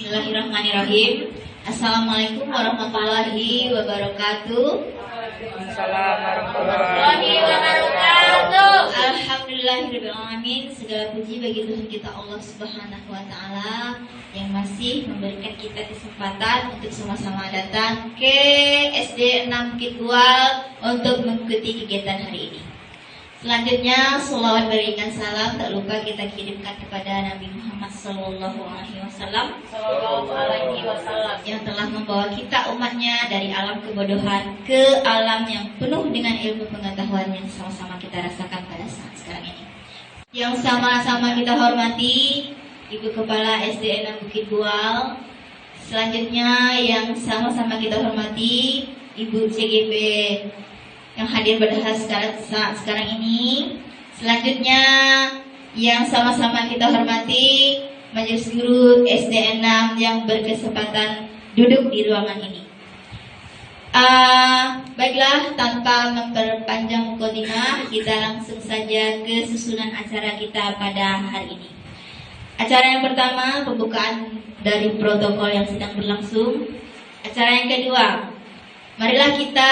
Bismillahirrahmanirrahim. Assalamualaikum warahmatullahi wabarakatuh. Assalamualaikum warahmatullahi wabarakatuh. Alhamdulillahirrahmanirrahim. Segala puji bagi Tuhan kita Allah Subhanahu wa Ta'ala yang masih memberikan kita kesempatan untuk sama-sama datang ke SD 6 Bukit Bual untuk mengikuti kegiatan hari ini. Selanjutnya, sholawat berikan salam tak lupa kita kirimkan kepada Nabi Muhammad SAW yang telah membawa kita umatnya dari alam kebodohan ke alam yang penuh dengan ilmu pengetahuan yang sama-sama kita rasakan pada saat sekarang ini. Yang sama-sama kita hormati Ibu Kepala SD 6 Bukit Bual. Selanjutnya yang sama-sama kita hormati Ibu CGP yang hadir pada saat sekarang ini. Selanjutnya yang sama-sama kita hormati Majelis Guru SD 6 yang berkesempatan duduk di ruangan ini. Baiklah, tanpa memperpanjang mukadimah, kita langsung saja ke susunan acara kita pada hari ini. Acara yang pertama, pembukaan dari protokol yang sedang berlangsung. Acara yang kedua, marilah kita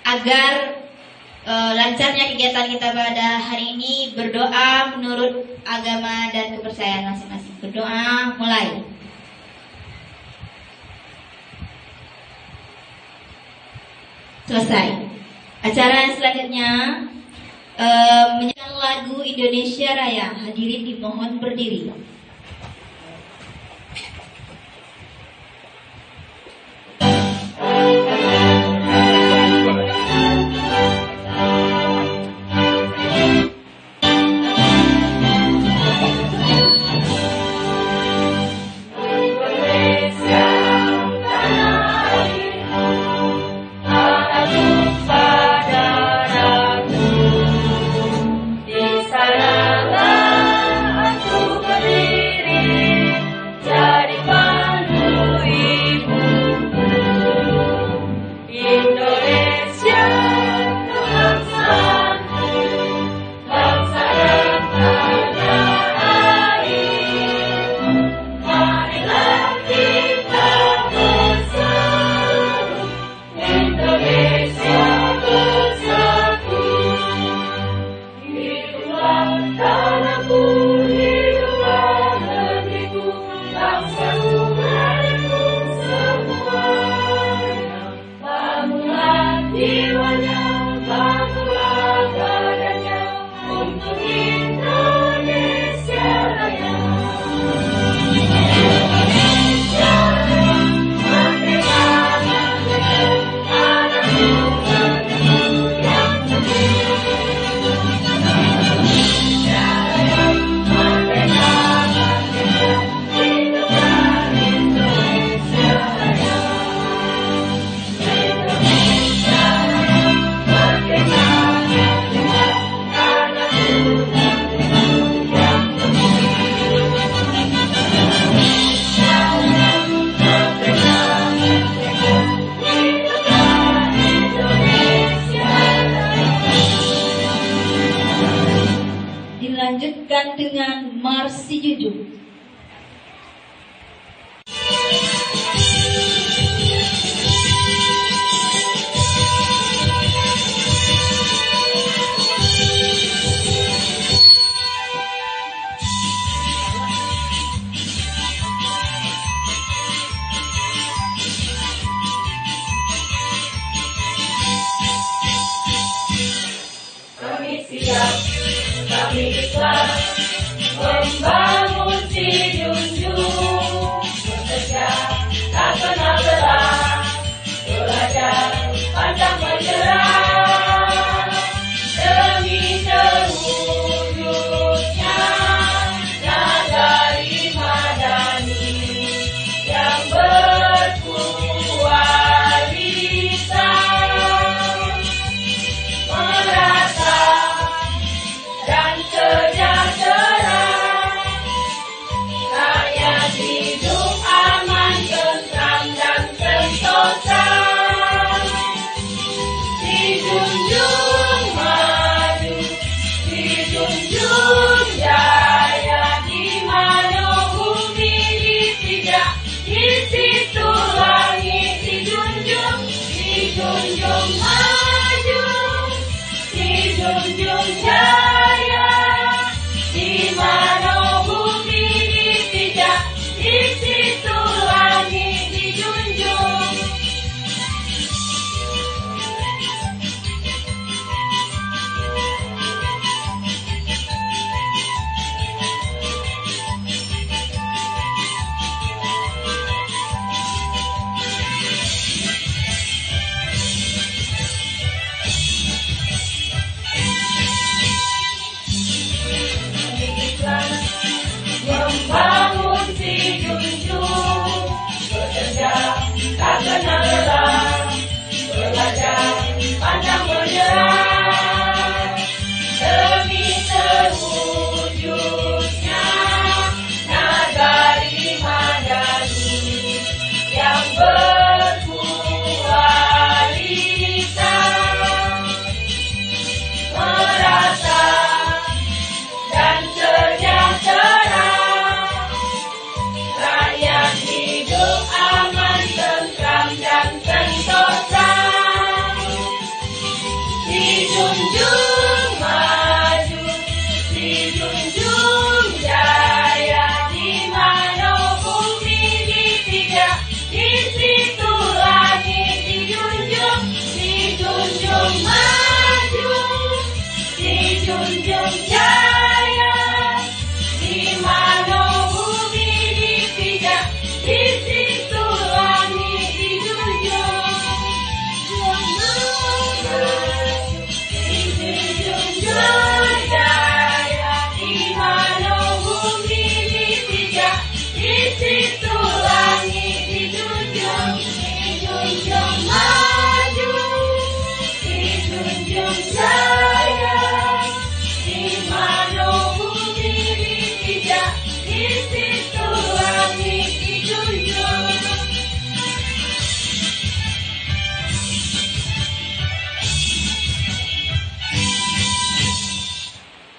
agar lancarnya kegiatan kita pada hari ini berdoa menurut agama dan kepercayaan masing-masing. Berdoa, mulai. Selesai. Acara yang selanjutnya menyanyikan lagu Indonesia Raya. Hadirin dimohon berdiri. Dilanjutkan dengan Marsi Junjung. Kami siap, kami ikhlas membangun si junjung, bekerja tak kenal lelah, belajar pantang menyerah demi terwujudnya nagari madani yang berkualitas, merata dan sejahtera, rakyat hidup aman, tentram dan sentosa, dijunjung maju, dijunjung jaya, di mana bumi dipijak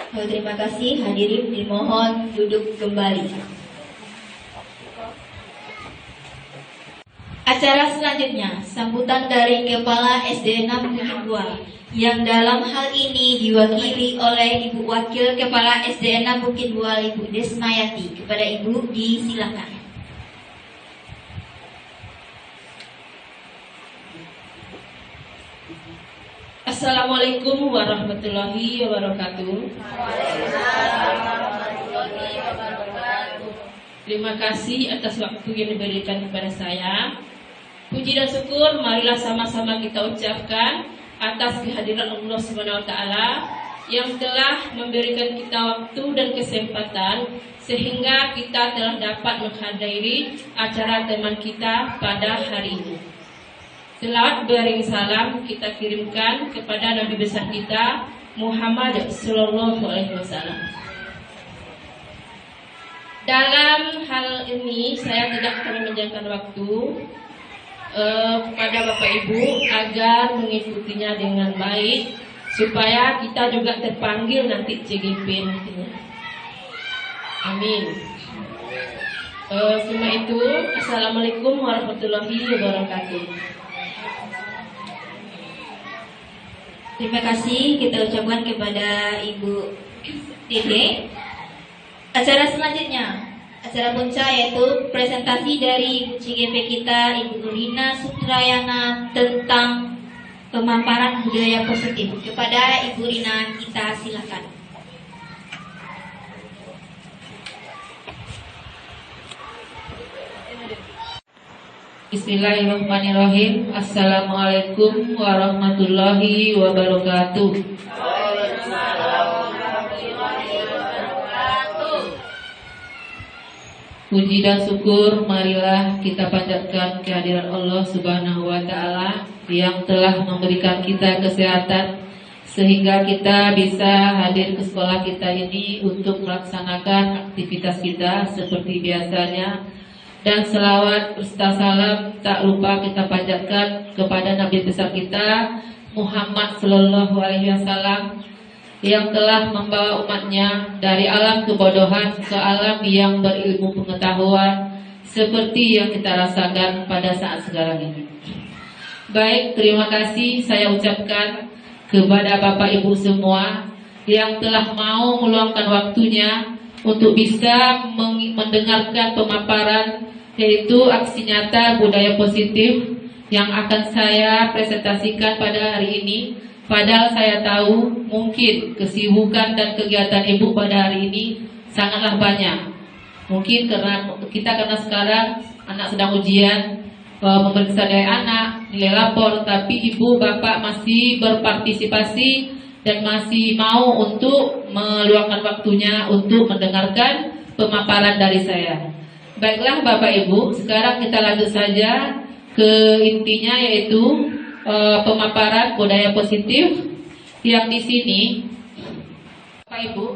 Terima kasih, hadirin dimohon duduk kembali. Acara selanjutnya, sambutan dari Kepala SD 6 Bukit 2, yang dalam hal ini diwakili oleh Ibu Wakil Kepala SD 6 Bukit 2, Ibu Desmayati. Kepada Ibu, disilakan. Assalamualaikum warahmatullahi wabarakatuh. Terima kasih atas waktu yang diberikan kepada saya. Puji dan syukur marilah sama-sama kita ucapkan atas kehadiran Allah Subhanahu wa taala yang telah memberikan kita waktu dan kesempatan sehingga kita telah dapat menghadiri acara teman kita pada hari ini. Selawat beriring salam kita kirimkan kepada Nabi besar kita Muhammad Sallallahu Alaihi Wasallam. Dalam hal ini saya tidak akan memanjangkan waktu kepada Bapak Ibu agar mengikutinya dengan baik supaya kita juga terpanggil nanti CGP nantinya. Amin. Semua itu, Assalamualaikum warahmatullahi wabarakatuh. Terima kasih kita ucapkan kepada Ibu Dede. Acara selanjutnya, acara puncak yaitu presentasi dari Ibu CGP kita, Ibu Rina Sutrayana, tentang pemaparan budaya positif. Kepada Ibu Rina kita silakan. Bismillahirrahmanirrahim. Assalamualaikum warahmatullahi wabarakatuh. Puji dan syukur marilah kita panjatkan kehadiran Allah Subhanahu wa taala yang telah memberikan kita kesehatan sehingga kita bisa hadir ke sekolah kita ini untuk melaksanakan aktivitas kita seperti biasanya. Dan selawat serta salam tak lupa kita panjatkan kepada Nabi besar kita Muhammad Sallallahu Alaihi Wasallam yang telah membawa umatnya dari alam kebodohan ke alam yang berilmu pengetahuan seperti yang kita rasakan pada saat sekarang ini. Baik, terima kasih saya ucapkan kepada Bapak Ibu semua yang telah mau meluangkan waktunya untuk bisa mendengarkan pemaparan yaitu aksi nyata budaya positif yang akan saya presentasikan pada hari ini. Padahal saya tahu mungkin kesibukan dan kegiatan ibu pada hari ini sangatlah banyak. Mungkin karena sekarang anak sedang ujian, memeriksa nilai anak, nilai lapor, tapi ibu bapak masih berpartisipasi dan masih mau untuk meluangkan waktunya untuk mendengarkan pemaparan dari saya. Baiklah Bapak Ibu, sekarang kita lanjut saja ke intinya yaitu pemaparan budaya positif yang di sini, Bapak Ibu,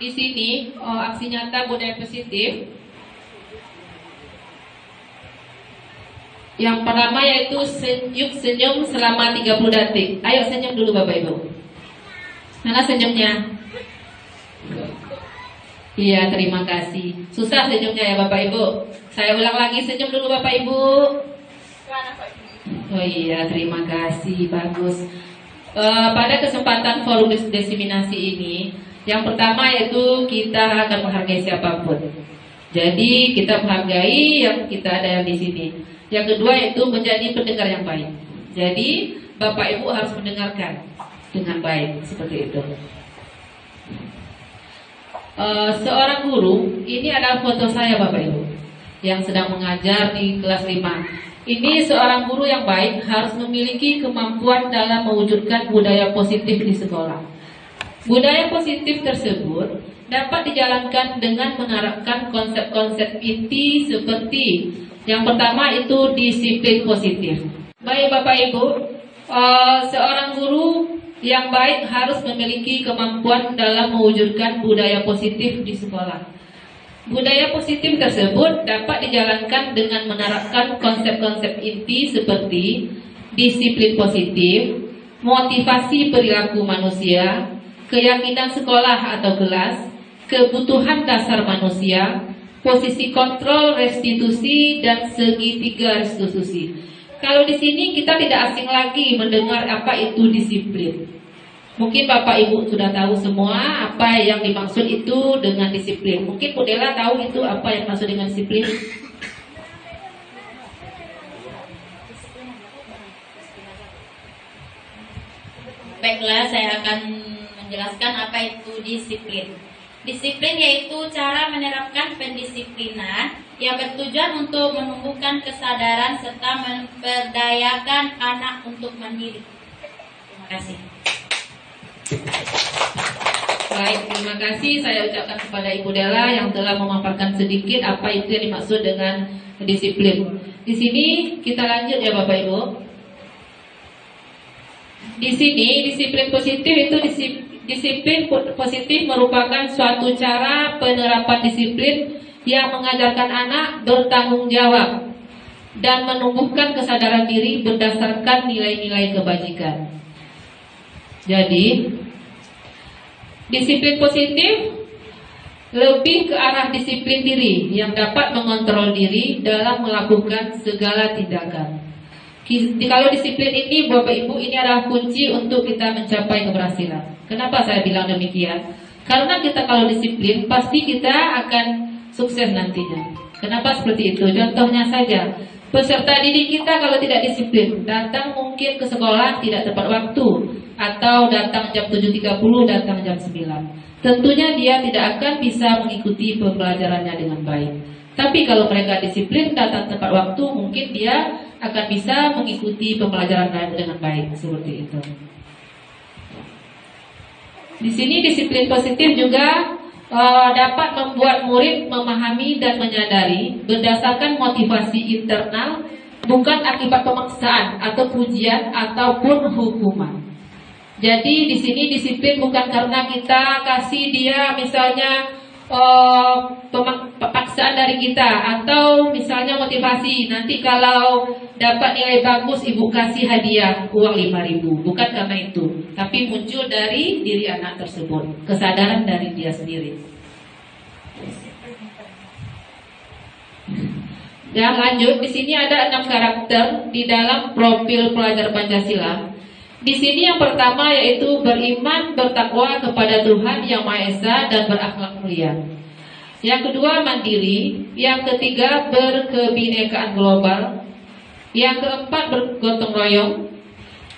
di sini aksi nyata budaya positif. Yang pertama yaitu senyum selama 30 detik. Ayo senyum dulu Bapak Ibu. Mana senyumnya? Iya, terima kasih. Susah senyumnya ya Bapak Ibu. Saya ulang lagi, senyum dulu Bapak Ibu. Oh iya, terima kasih, bagus. Pada kesempatan forum diseminasi ini, yang pertama yaitu kita akan menghargai siapapun. Jadi kita menghargai yang kita ada di sini. Yang kedua yaitu menjadi pendengar yang baik. Jadi Bapak Ibu harus mendengarkan dengan baik, seperti itu. Seorang guru, ini adalah foto saya Bapak Ibu yang sedang mengajar di kelas 5. Ini seorang guru yang baik harus memiliki kemampuan dalam mewujudkan budaya positif di sekolah. Budaya positif tersebut dapat dijalankan dengan menerapkan konsep-konsep inti seperti yang pertama itu disiplin positif. Baik Bapak Ibu, seorang guru yang baik harus memiliki kemampuan dalam mewujudkan budaya positif di sekolah. Budaya positif tersebut dapat dijalankan dengan menerapkan konsep-konsep inti seperti disiplin positif, motivasi perilaku manusia, keyakinan sekolah atau kelas, kebutuhan dasar manusia, posisi kontrol restitusi, dan segitiga restitusi. Kalau di sini kita tidak asing lagi mendengar apa itu disiplin. Mungkin Bapak Ibu sudah tahu semua apa yang dimaksud itu dengan disiplin. Mungkin Bu Dela tahu itu apa yang dimaksud dengan disiplin. Baiklah, saya akan menjelaskan apa itu disiplin. Disiplin yaitu cara menerapkan pendisiplinan yang bertujuan untuk menumbuhkan kesadaran serta memberdayakan anak untuk mandiri. Terima kasih. Baik, terima kasih saya ucapkan kepada Ibu Dela yang telah memaparkan sedikit apa itu yang dimaksud dengan disiplin. Di sini kita lanjut ya Bapak Ibu. Di sini disiplin positif itu disiplin positif merupakan suatu cara penerapan disiplin yang mengajarkan anak bertanggung jawab dan menumbuhkan kesadaran diri berdasarkan nilai-nilai kebajikan. Jadi, disiplin positif lebih ke arah disiplin diri yang dapat mengontrol diri dalam melakukan segala tindakan. Kalau disiplin ini Bapak Ibu, ini adalah kunci untuk kita mencapai keberhasilan. Kenapa saya bilang demikian? Karena kita kalau disiplin pasti kita akan sukses nantinya. Kenapa seperti itu? Contohnya saja, peserta didik kita kalau tidak disiplin, datang mungkin ke sekolah tidak tepat waktu, atau datang jam 7.30, datang jam 9. Tentunya dia tidak akan bisa mengikuti pembelajarannya dengan baik. Tapi kalau mereka disiplin, datang tepat waktu, mungkin dia akan bisa mengikuti pembelajaran dengan baik, seperti itu. Di sini disiplin positif juga dapat membuat murid memahami dan menyadari berdasarkan motivasi internal, bukan akibat pemaksaan atau pujian ataupun hukuman. Jadi di sini disiplin bukan karena kita kasih dia misalnya paksaan dari kita, atau misalnya motivasi nanti kalau dapat nilai bagus ibu kasih hadiah uang 5.000. Bukan karena itu, tapi muncul dari diri anak tersebut, kesadaran dari dia sendiri. Dan lanjut, di sini ada 6 karakter di dalam profil pelajar Pancasila. Di sini yang pertama yaitu beriman, bertakwa kepada Tuhan Yang Maha Esa dan berakhlak mulia. Yang kedua mandiri, yang ketiga berkebinekaan global, yang keempat bergotong royong,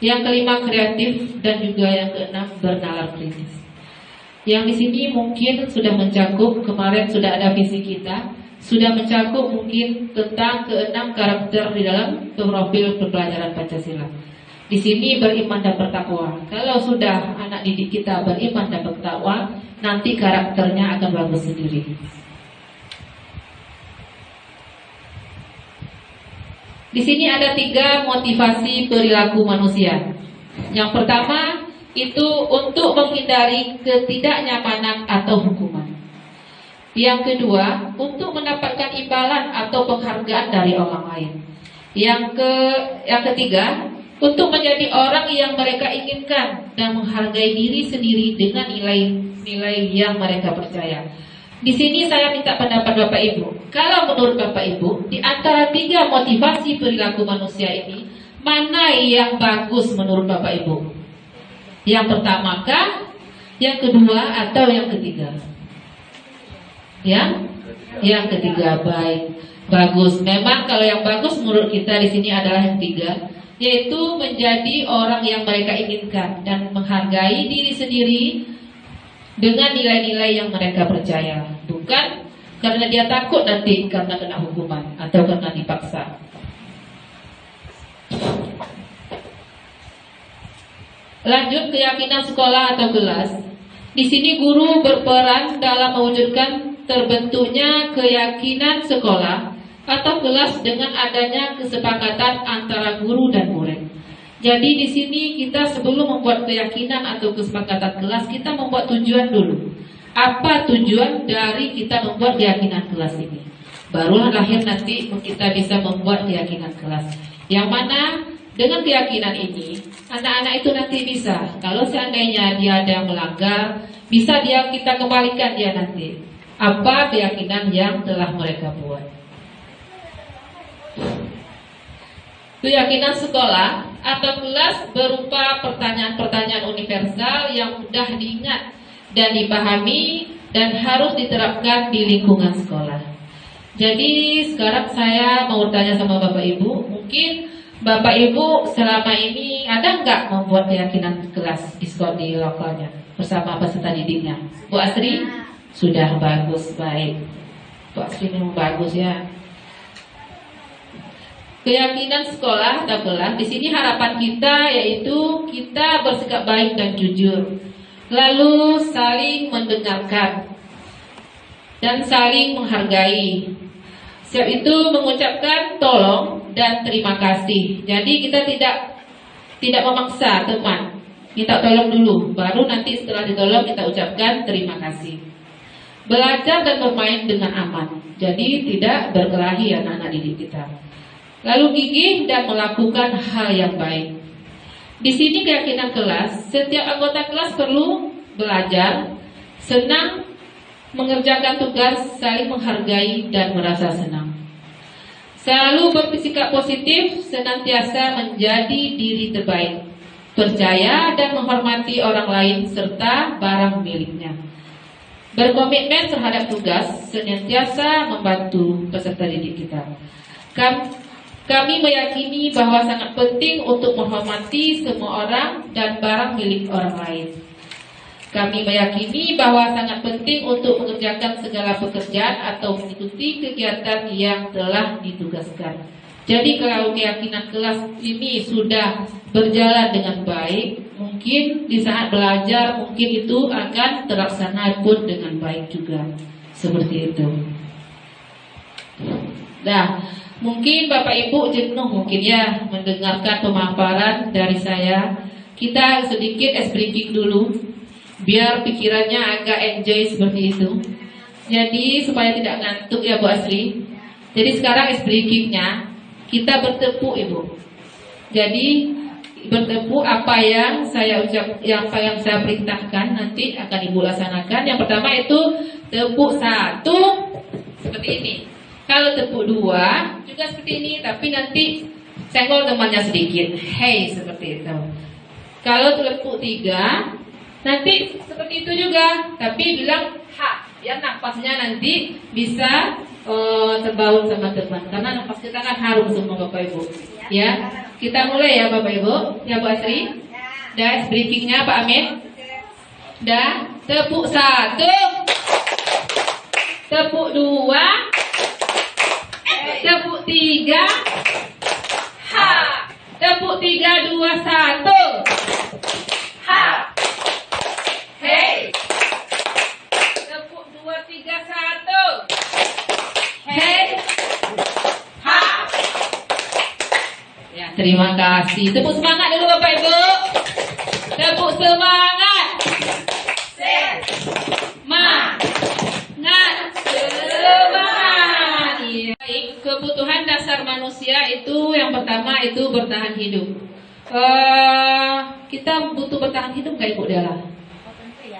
yang kelima kreatif, dan juga yang keenam bernalar kritis. Yang di sini mungkin sudah mencakup, kemarin sudah ada visi kita, sudah mencakup mungkin tentang keenam karakter di dalam profil pembelajaran Pancasila. Di sini beriman dan bertakwa. Kalau sudah anak didik kita beriman dan bertakwa, nanti karakternya akan bagus sendiri. Di sini ada 3 motivasi perilaku manusia. Yang pertama itu untuk menghindari ketidaknyamanan atau hukuman. Yang kedua untuk mendapatkan imbalan atau penghargaan dari orang lain. Yang ketiga untuk menjadi orang yang mereka inginkan dan menghargai diri sendiri dengan nilai-nilai yang mereka percaya. Di sini saya minta pendapat Bapak Ibu. Kalau menurut Bapak Ibu, di antara 3 motivasi perilaku manusia ini, mana yang bagus menurut Bapak Ibu? Yang pertama kah? Yang kedua atau yang ketiga? Yang ketiga, baik, bagus. Memang kalau yang bagus menurut kita di sini adalah yang 3. Yaitu menjadi orang yang mereka inginkan dan menghargai diri sendiri dengan nilai-nilai yang mereka percaya, bukan karena dia takut nanti karena kena hukuman atau karena dipaksa. Lanjut, keyakinan sekolah atau kelas. Di sini guru berperan dalam mewujudkan terbentuknya keyakinan sekolah atau kelas dengan adanya kesepakatan antara guru dan murid. Jadi di sini kita sebelum membuat keyakinan atau kesepakatan kelas, kita membuat tujuan dulu. Apa tujuan dari kita membuat keyakinan kelas ini? Barulah lahir nanti kita bisa membuat keyakinan kelas. Yang mana Dengan keyakinan ini, anak-anak itu nanti bisa, kalau seandainya dia ada yang melanggar, bisa kita kembalikan dia nanti apa keyakinan yang telah mereka buat. Keyakinan sekolah atau kelas berupa pertanyaan-pertanyaan universal yang mudah diingat dan dipahami dan harus diterapkan di lingkungan sekolah. Jadi sekarang saya mau bertanya sama Bapak Ibu, mungkin Bapak Ibu selama ini ada nggak membuat keyakinan kelas di sekolah di lokalnya bersama peserta didiknya? Bu Asri? Sudah, bagus, baik. Bu Asri memang bagus ya. Keyakinan sekolah atau kelas, di sini harapan kita yaitu kita bersikap baik dan jujur, lalu saling mendengarkan dan saling menghargai. Siap itu mengucapkan tolong dan terima kasih. Jadi kita tidak memaksa teman, minta tolong dulu, baru nanti setelah ditolong kita ucapkan terima kasih. Belajar dan bermain dengan aman, jadi tidak berkelahi anak-anak didik kita. Lalu gigih dan melakukan hal yang baik. Di sini keyakinan kelas, setiap anggota kelas perlu belajar, senang mengerjakan tugas, saling menghargai dan merasa senang. Selalu bersikap positif, senantiasa menjadi diri terbaik, percaya dan menghormati orang lain serta barang miliknya. Berkomitmen terhadap tugas, senantiasa membantu peserta didik kita. Kami meyakini bahwa sangat penting untuk menghormati semua orang dan barang milik orang lain. Kami meyakini bahwa sangat penting untuk mengerjakan segala pekerjaan atau mengikuti kegiatan yang telah ditugaskan. Jadi kalau keyakinan kelas ini sudah berjalan dengan baik, mungkin di saat belajar mungkin itu akan terlaksana pun dengan baik juga. Seperti itu. Nah, mungkin Bapak Ibu jenuh mungkin ya mendengarkan pemaparan dari saya. Kita sedikit ice breaking dulu, biar pikirannya agak enjoy seperti itu. Jadi supaya tidak ngantuk ya Bu Asri. Jadi sekarang ice breakingnya kita bertepuk Ibu. Jadi bertepuk apa yang saya perintahkan nanti akan Ibu laksanakan. Yang pertama itu tepuk 1 seperti ini. Kalau tepuk 2 juga seperti ini, tapi nanti senggol temannya sedikit. Hey, seperti itu. Kalau tepuk 3 nanti seperti itu juga, tapi bilang ha, biar napasnya nanti bisa terbaur sama teman. Karena napas kita kan harum semua Bapak Ibu. Ya, kita mulai ya Bapak Ibu. Ya Bu Asri. Dan breakingnya Pak Amin. Dan tepuk 1, tepuk 2, tepuk 3, ha, tepuk 3, 2, 1, ha. Hey. Tepuk 2, 3, 1. Hey. Ha. Ya, terima kasih. Tepuk semangat dulu Bapak Ibu. Tepuk semangat. Semangat. Semangat. Ya. Baik, kebutuhan dasar manusia itu yang pertama itu bertahan hidup. Kita butuh bertahan hidup nggak Ibu Dela?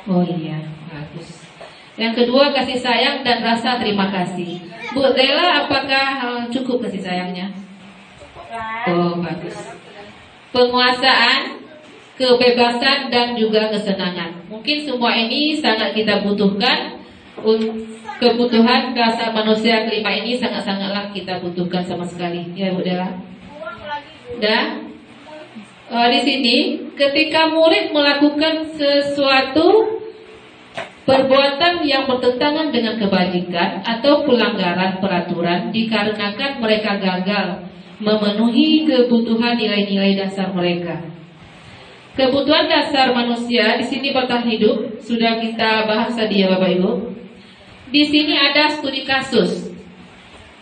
Oh iya, bagus. Yang kedua kasih sayang dan rasa terima kasih. Bu Dela, apakah cukup kasih sayangnya? Oh bagus. Penguasaan, kebebasan dan juga kesenangan. Mungkin semua ini sangat kita butuhkan. Kebutuhan dasar manusia kelima ini sangat-sangatlah kita butuhkan sama sekali. Ya Bu Dela. Dan di sini ketika murid melakukan sesuatu perbuatan yang bertentangan dengan kebajikan atau pelanggaran peraturan dikarenakan mereka gagal memenuhi kebutuhan nilai-nilai dasar mereka. Kebutuhan dasar manusia di sini bertahan hidup sudah kita bahas tadi ya Bapak Ibu. Di sini ada studi kasus.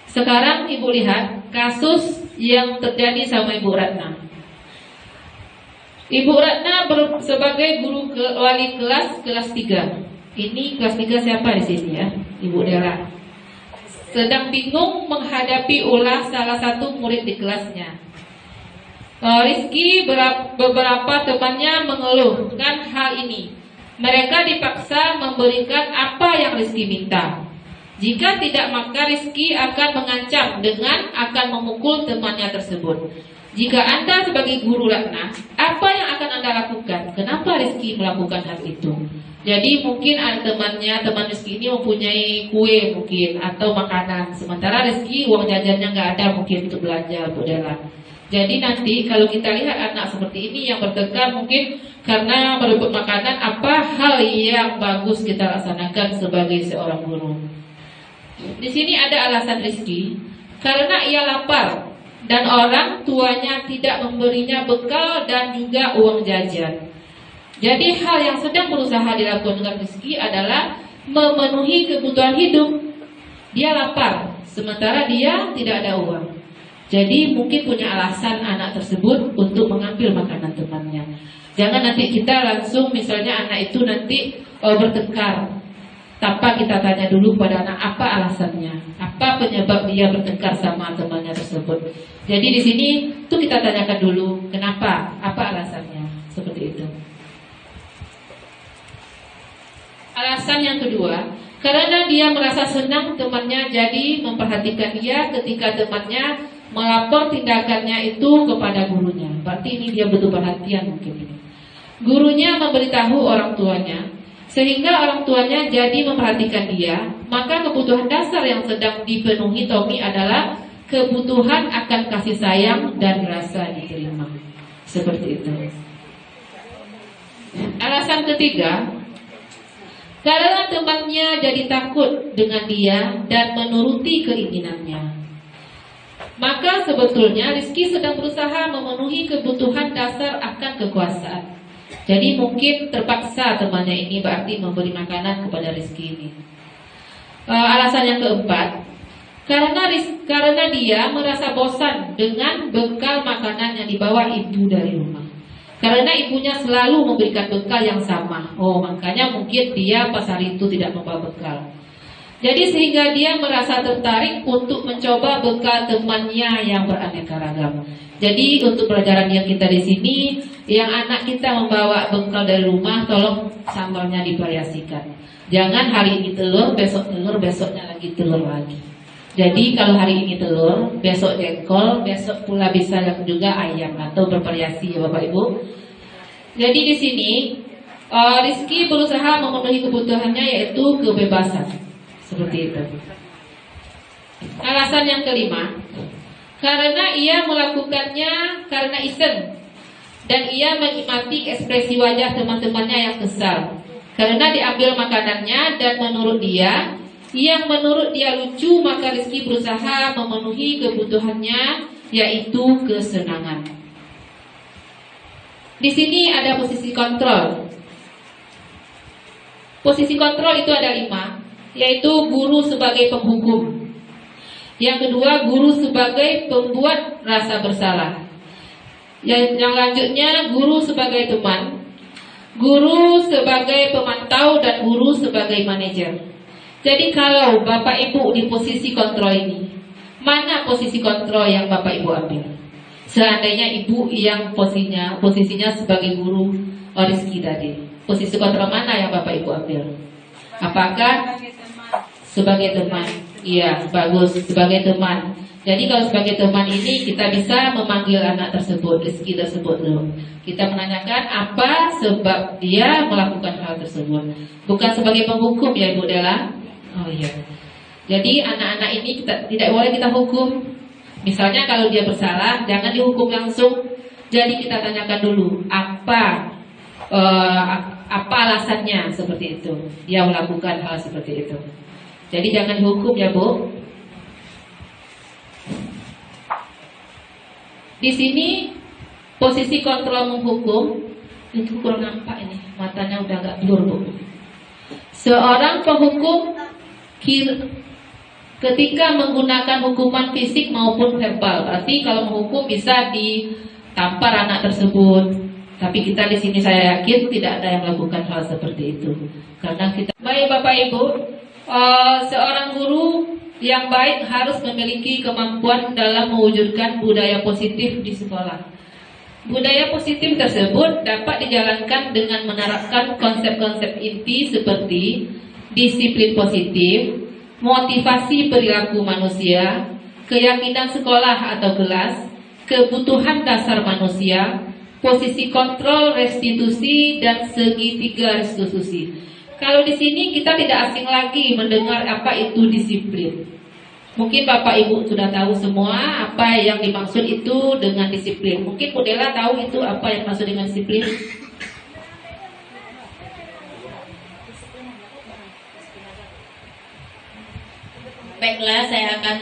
Sekarang Ibu lihat kasus yang terjadi sama Ibu Ratna. Ibu Ratna sebagai guru wali kelas 3. Ini kelas 3 siapa di sini ya? Ibu Dela. Sedang bingung menghadapi ulah salah satu murid di kelasnya. Rizky beberapa temannya mengeluhkan hal ini. Mereka dipaksa memberikan apa yang Rizky minta. Jika tidak, maka Rizky akan mengancam dengan akan memukul temannya tersebut. Jika Anda sebagai guru laknat, apa yang akan Anda lakukan? Kenapa Rizky melakukan hal itu? Jadi mungkin ada teman Rizky ini mempunyai kue mungkin atau makanan, sementara Rizky uang jajannya nggak ada mungkin untuk belanja, Bu Dela. Jadi nanti kalau kita lihat anak seperti ini yang bertengkar mungkin karena berebut makanan, apa hal yang bagus kita laksanakan sebagai seorang guru? Di sini ada alasan Rizky karena ia lapar dan orang tuanya tidak memberinya bekal dan juga uang jajan. Jadi hal yang sedang berusaha dilakukan dengan Rizky adalah memenuhi kebutuhan hidup. Dia lapar, sementara dia tidak ada uang. Jadi mungkin punya alasan anak tersebut untuk mengambil makanan temannya. Jangan nanti kita langsung misalnya anak itu nanti bertengkar tanpa kita tanya dulu pada anak apa alasannya, apa penyebab dia bertengkar sama temannya tersebut. Jadi di sini tuh kita tanyakan dulu kenapa, apa alasannya, seperti itu. Alasan yang kedua, karena dia merasa senang temannya jadi memperhatikan dia ketika temannya melapor tindakannya itu kepada gurunya. Berarti ini dia butuh perhatian mungkin ini. Gurunya memberitahu orang tuanya, sehingga orang tuanya jadi memperhatikan dia. Maka kebutuhan dasar yang sedang dipenuhi Tommy adalah kebutuhan akan kasih sayang dan rasa diterima. Seperti itu. Alasan ketiga, karena temannya jadi takut dengan dia dan menuruti keinginannya. Maka sebetulnya Rizky sedang berusaha memenuhi kebutuhan dasar akan kekuasaan. Jadi mungkin terpaksa temannya ini berarti memberi makanan kepada Rizky ini. Alasan yang keempat, karena dia merasa bosan dengan bekal makanan yang dibawa ibu dari rumah. Karena ibunya selalu memberikan bekal yang sama. Makanya mungkin dia pas hari itu tidak membawa bekal. Jadi sehingga dia merasa tertarik untuk mencoba bekal temannya yang beraneka ragam. Jadi untuk pelajaran yang kita di sini, yang anak kita membawa bekal dari rumah, tolong sambalnya divariasikan. Jangan hari ini telur, besoknya lagi telur lagi. Jadi kalau hari ini telur, besok jengkol, besok pula bisa juga ayam atau bervariasi ya Bapak Ibu. Jadi di sini Rizky berusaha memenuhi kebutuhannya yaitu kebebasan. Seperti itu. Alasan yang kelima, karena ia melakukannya karena iseng dan ia menikmati ekspresi wajah teman-temannya yang kesal karena diambil makanannya dan menurut dia lucu, maka Rizky berusaha memenuhi kebutuhannya yaitu kesenangan. Di sini ada posisi kontrol. Posisi kontrol itu ada 5. Yaitu guru sebagai penghukum. Yang kedua, guru sebagai pembuat rasa bersalah. Yang lanjutnya, guru sebagai teman, guru sebagai pemantau, dan guru sebagai manajer. Jadi kalau Bapak Ibu di posisi kontrol ini, mana posisi kontrol yang Bapak Ibu ambil? Seandainya Ibu yang posisinya sebagai guru Rizky tadi, posisi kontrol mana yang Bapak Ibu ambil? Apakah sebagai teman? Iya, bagus, sebagai teman. Jadi kalau sebagai teman ini kita bisa memanggil anak tersebut, Rizky tersebut dulu. Kita menanyakan apa sebab dia melakukan hal tersebut. Bukan sebagai penghukum ya Ibu Dela. Oh iya. Jadi anak-anak ini tidak boleh kita hukum. Misalnya kalau dia bersalah, jangan dihukum langsung. Jadi kita tanyakan dulu apa alasannya seperti itu. Dia melakukan hal seperti itu. Jadi jangan dihukum ya Bu. Di sini posisi kontrol menghukum itu kurang nampak ini, matanya udah agak blur Bu. Seorang penghukum ketika menggunakan hukuman fisik maupun verbal, berarti kalau menghukum bisa ditampar anak tersebut. Tapi kita di sini saya yakin tidak ada yang melakukan hal seperti itu. Karena kita baik Bapak Ibu. Seorang guru yang baik harus memiliki kemampuan dalam mewujudkan budaya positif di sekolah. Budaya positif tersebut dapat dijalankan dengan menerapkan konsep-konsep inti seperti disiplin positif, motivasi perilaku manusia, keyakinan sekolah atau kelas, kebutuhan dasar manusia, posisi kontrol restitusi, dan segitiga restitusi. Kalau di sini kita tidak asing lagi mendengar apa itu disiplin. Mungkin Bapak Ibu sudah tahu semua apa yang dimaksud itu dengan disiplin. Mungkin Bu Dela tahu itu apa yang dimaksud dengan disiplin. Baiklah, saya akan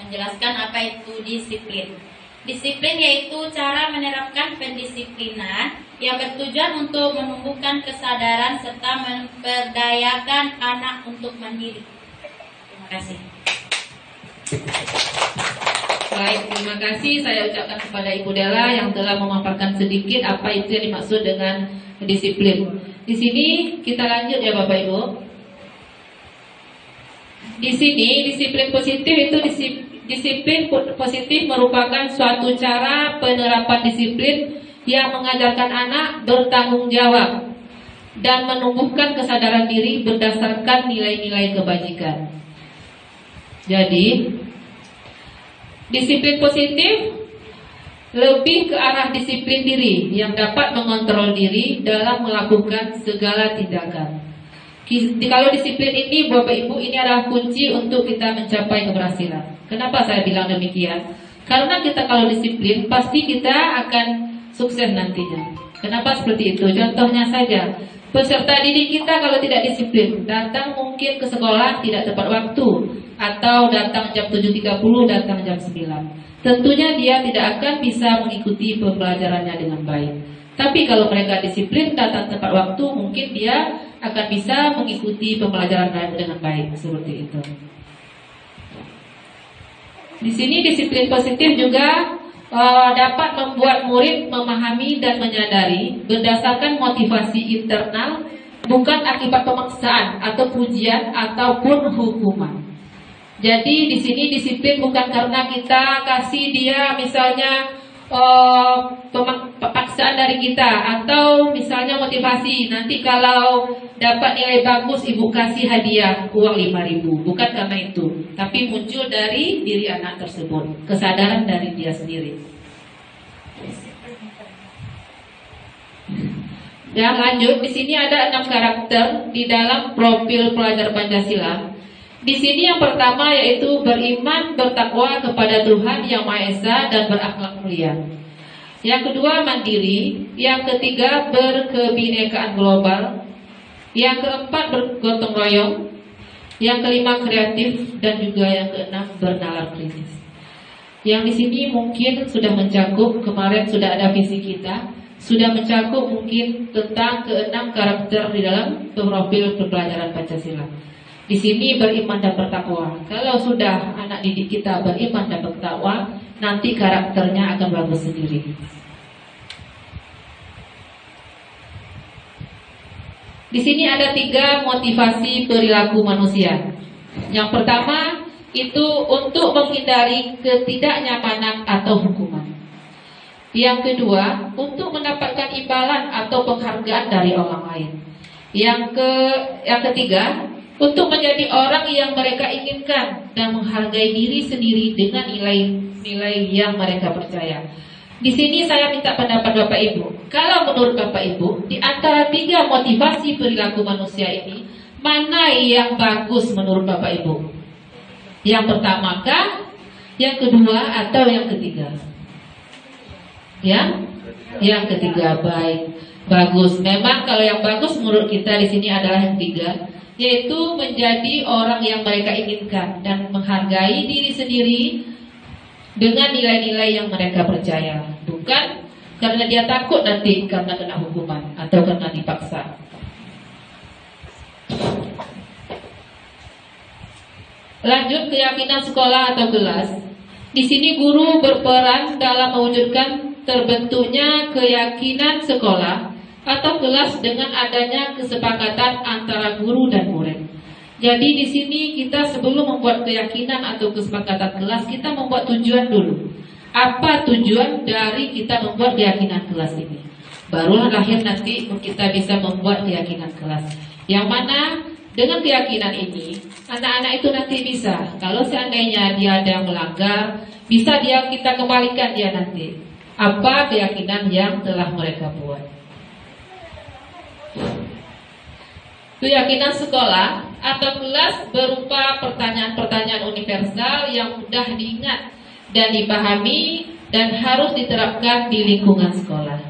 menjelaskan apa itu disiplin. Disiplin yaitu cara menerapkan pendisiplinan yang bertujuan untuk menumbuhkan kesadaran serta memberdayakan anak untuk mandiri. Terima kasih. Baik, terima kasih saya ucapkan kepada Ibu Dela yang telah memaparkan sedikit apa itu yang dimaksud dengan disiplin. Di sini kita lanjut ya Bapak Ibu. Di sini disiplin positif itu disiplin positif merupakan suatu cara penerapan disiplin yang mengajarkan anak bertanggung jawab dan menumbuhkan kesadaran diri berdasarkan nilai-nilai kebajikan. Jadi, disiplin positif lebih ke arah disiplin diri yang dapat mengontrol diri dalam melakukan segala tindakan. Kalau disiplin ini Bapak Ibu, ini adalah kunci untuk kita mencapai keberhasilan. Kenapa saya bilang demikian? Karena kita kalau disiplin pasti kita akan sukses nantinya. Kenapa seperti itu? Contohnya saja, peserta didik kita kalau tidak disiplin, datang mungkin ke sekolah tidak tepat waktu, atau datang jam 7.30, datang jam 9. Tentunya dia tidak akan bisa mengikuti pembelajarannya dengan baik. Tapi kalau mereka disiplin, datang tepat waktu, mungkin dia akan bisa mengikuti pembelajaran dengan baik. Seperti itu. Di sini disiplin positif juga dapat membuat murid memahami dan menyadari berdasarkan motivasi internal, bukan akibat pemaksaan atau pujian ataupun hukuman. Jadi di sini disiplin bukan karena kita kasih dia misalnya paksaan dari kita, atau misalnya motivasi nanti kalau dapat nilai bagus ibu kasih hadiah uang 5.000. Bukan karena itu, tapi muncul dari diri anak tersebut, kesadaran dari dia sendiri. Dan lanjut, di sini ada 6 karakter di dalam profil pelajar Pancasila. Di sini yang pertama yaitu beriman, bertakwa kepada Tuhan Yang Maha Esa dan berakhlak mulia. Yang kedua mandiri, yang ketiga berkebinekaan global, yang keempat bergotong royong, yang kelima kreatif, dan juga yang keenam bernalar kritis. Yang di sini mungkin sudah mencakup, kemarin sudah ada visi kita, sudah mencakup mungkin tentang keenam karakter di dalam profil pembelajaran Pancasila. Di sini beriman dan bertakwa. Kalau sudah anak didik kita beriman dan bertakwa, nanti karakternya akan bagus sendiri. Di sini ada 3 motivasi perilaku manusia. Yang pertama itu untuk menghindari ketidaknyamanan atau hukuman. Yang kedua untuk mendapatkan imbalan atau penghargaan dari orang lain. Yang ketiga untuk menjadi orang yang mereka inginkan dan menghargai diri sendiri dengan nilai-nilai yang mereka percaya. Di sini saya minta pendapat Bapak Ibu. Kalau menurut Bapak Ibu, di antara 3 motivasi perilaku manusia ini, mana yang bagus menurut Bapak Ibu? Yang pertama kah? Yang kedua atau yang ketiga? Yang ketiga, baik, bagus. Memang kalau yang bagus menurut kita di sini adalah yang ketiga, yaitu menjadi orang yang mereka inginkan dan menghargai diri sendiri dengan nilai-nilai yang mereka percaya, bukan karena dia takut nanti karena kena hukuman atau karena dipaksa. Lanjut, keyakinan sekolah atau kelas. Di sini guru berperan dalam mewujudkan terbentuknya keyakinan sekolah atau kelas dengan adanya kesepakatan antara guru dan murid. Jadi di sini kita sebelum membuat keyakinan atau kesepakatan kelas, kita membuat tujuan dulu. apa tujuan dari kita membuat keyakinan kelas ini. Barulah lahir nanti kita bisa membuat keyakinan kelas. Yang mana dengan keyakinan ini, anak-anak itu nanti bisa, kalau seandainya dia ada yang melanggar, bisa kita kembalikan dia nanti apa keyakinan yang telah mereka buat. Keyakinan sekolah atau kelas berupa pertanyaan-pertanyaan universal yang mudah diingat dan dipahami dan harus diterapkan di lingkungan sekolah.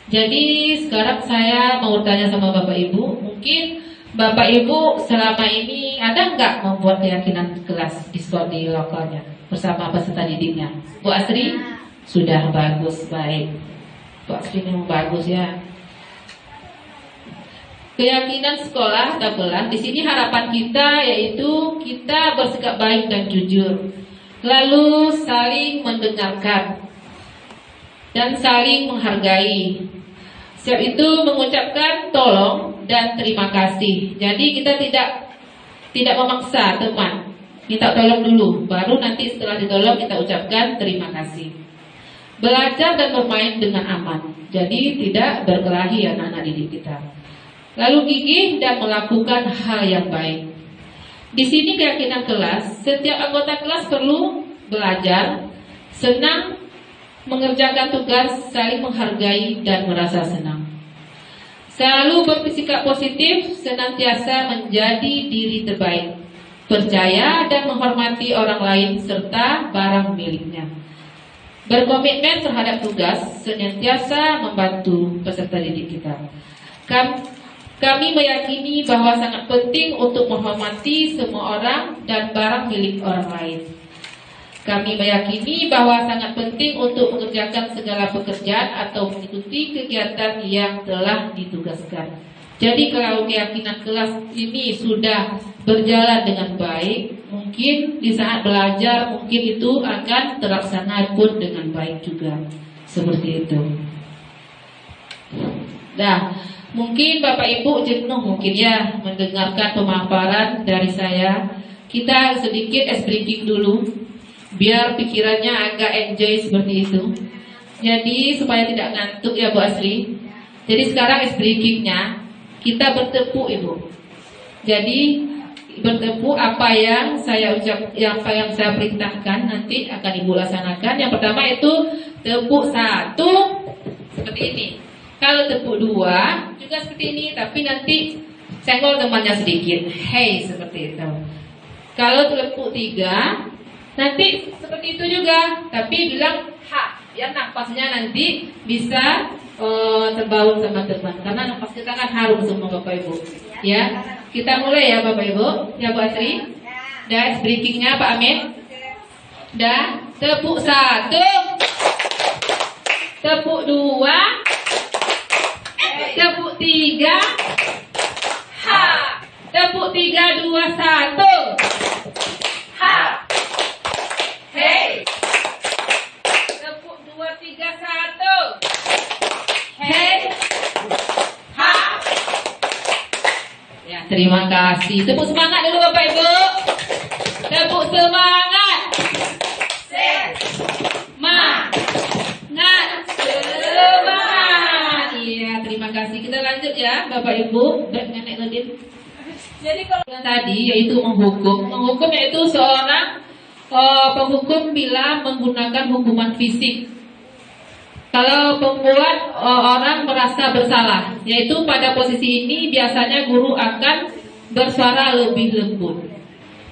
Jadi sekarang saya mau tanya sama Bapak Ibu, mungkin Bapak Ibu selama ini ada nggak membuat keyakinan kelas di sekolah di lokalnya bersama peserta didiknya? Bu Asri? Sudah, bagus, baik. Bu Asri memang bagus ya. Keyakinan sekolah adalah di sini harapan kita yaitu kita bersikap baik dan jujur, lalu saling mendengarkan dan saling menghargai. Setiap itu mengucapkan tolong dan terima kasih. Jadi kita tidak memaksa teman, minta tolong dulu, baru nanti setelah ditolong kita ucapkan terima kasih. Belajar dan bermain dengan aman, jadi tidak berkelahi anak-anak didik kita. Lalu gigih dan melakukan hal yang baik. Di sini keyakinan kelas, setiap anggota kelas perlu belajar, senang mengerjakan tugas, saling menghargai dan merasa senang. Selalu bersikap positif, senantiasa menjadi diri terbaik, percaya dan menghormati orang lain serta barang miliknya. Berkomitmen terhadap tugas, senantiasa membantu peserta didik kita. Kami meyakini bahwa sangat penting untuk menghormati semua orang dan barang milik orang lain. Kami meyakini bahwa sangat penting untuk mengerjakan segala pekerjaan atau mengikuti kegiatan yang telah ditugaskan. Jadi kalau keyakinan kelas ini sudah berjalan dengan baik, mungkin di saat belajar mungkin itu akan terlaksana pun dengan baik juga. Seperti itu. Nah, mungkin Bapak Ibu jenuh mungkin ya mendengarkan pemaparan dari saya. Kita sedikit ice breaking dulu, biar pikirannya agak enjoy seperti itu. Jadi supaya tidak ngantuk ya Bu Asri. Jadi sekarang ice breakingnya kita bertepuk Ibu. Jadi bertepuk apa yang saya perintahkan nanti akan Ibu laksanakan. Yang pertama itu tepuk 1 seperti ini. Kalau tepuk 2 juga seperti ini, tapi nanti senggol temannya sedikit. Hey, seperti itu. Kalau tepuk 3, nanti seperti itu juga, tapi bilang ha. Ya napasnya nanti bisa terbaur sama teman. Karena napas kita kan harum semua Bapak Ibu. Ya, kita mulai ya Bapak Ibu. Ya Bu Asri. Dan breakingnya Pak Amin. Dan tepuk 1, tepuk 2, tepuk 3, ha. Tepuk 3, 2, 1, ha. Hey. Tepuk 2, 3, 1, hey, ha. Ya, terima kasih. Tepuk semangat dulu Bapak Ibu. Tepuk semangat. Semangat. Iya, terima kasih. Kita lanjut ya Bapak Ibu dan Nenek Ledin. Jadi kalau tadi yaitu menghukum yaitu seorang penghukum bila menggunakan hukuman fisik. Kalau pembuat orang merasa bersalah, yaitu pada posisi ini biasanya guru akan bersuara lebih lembut.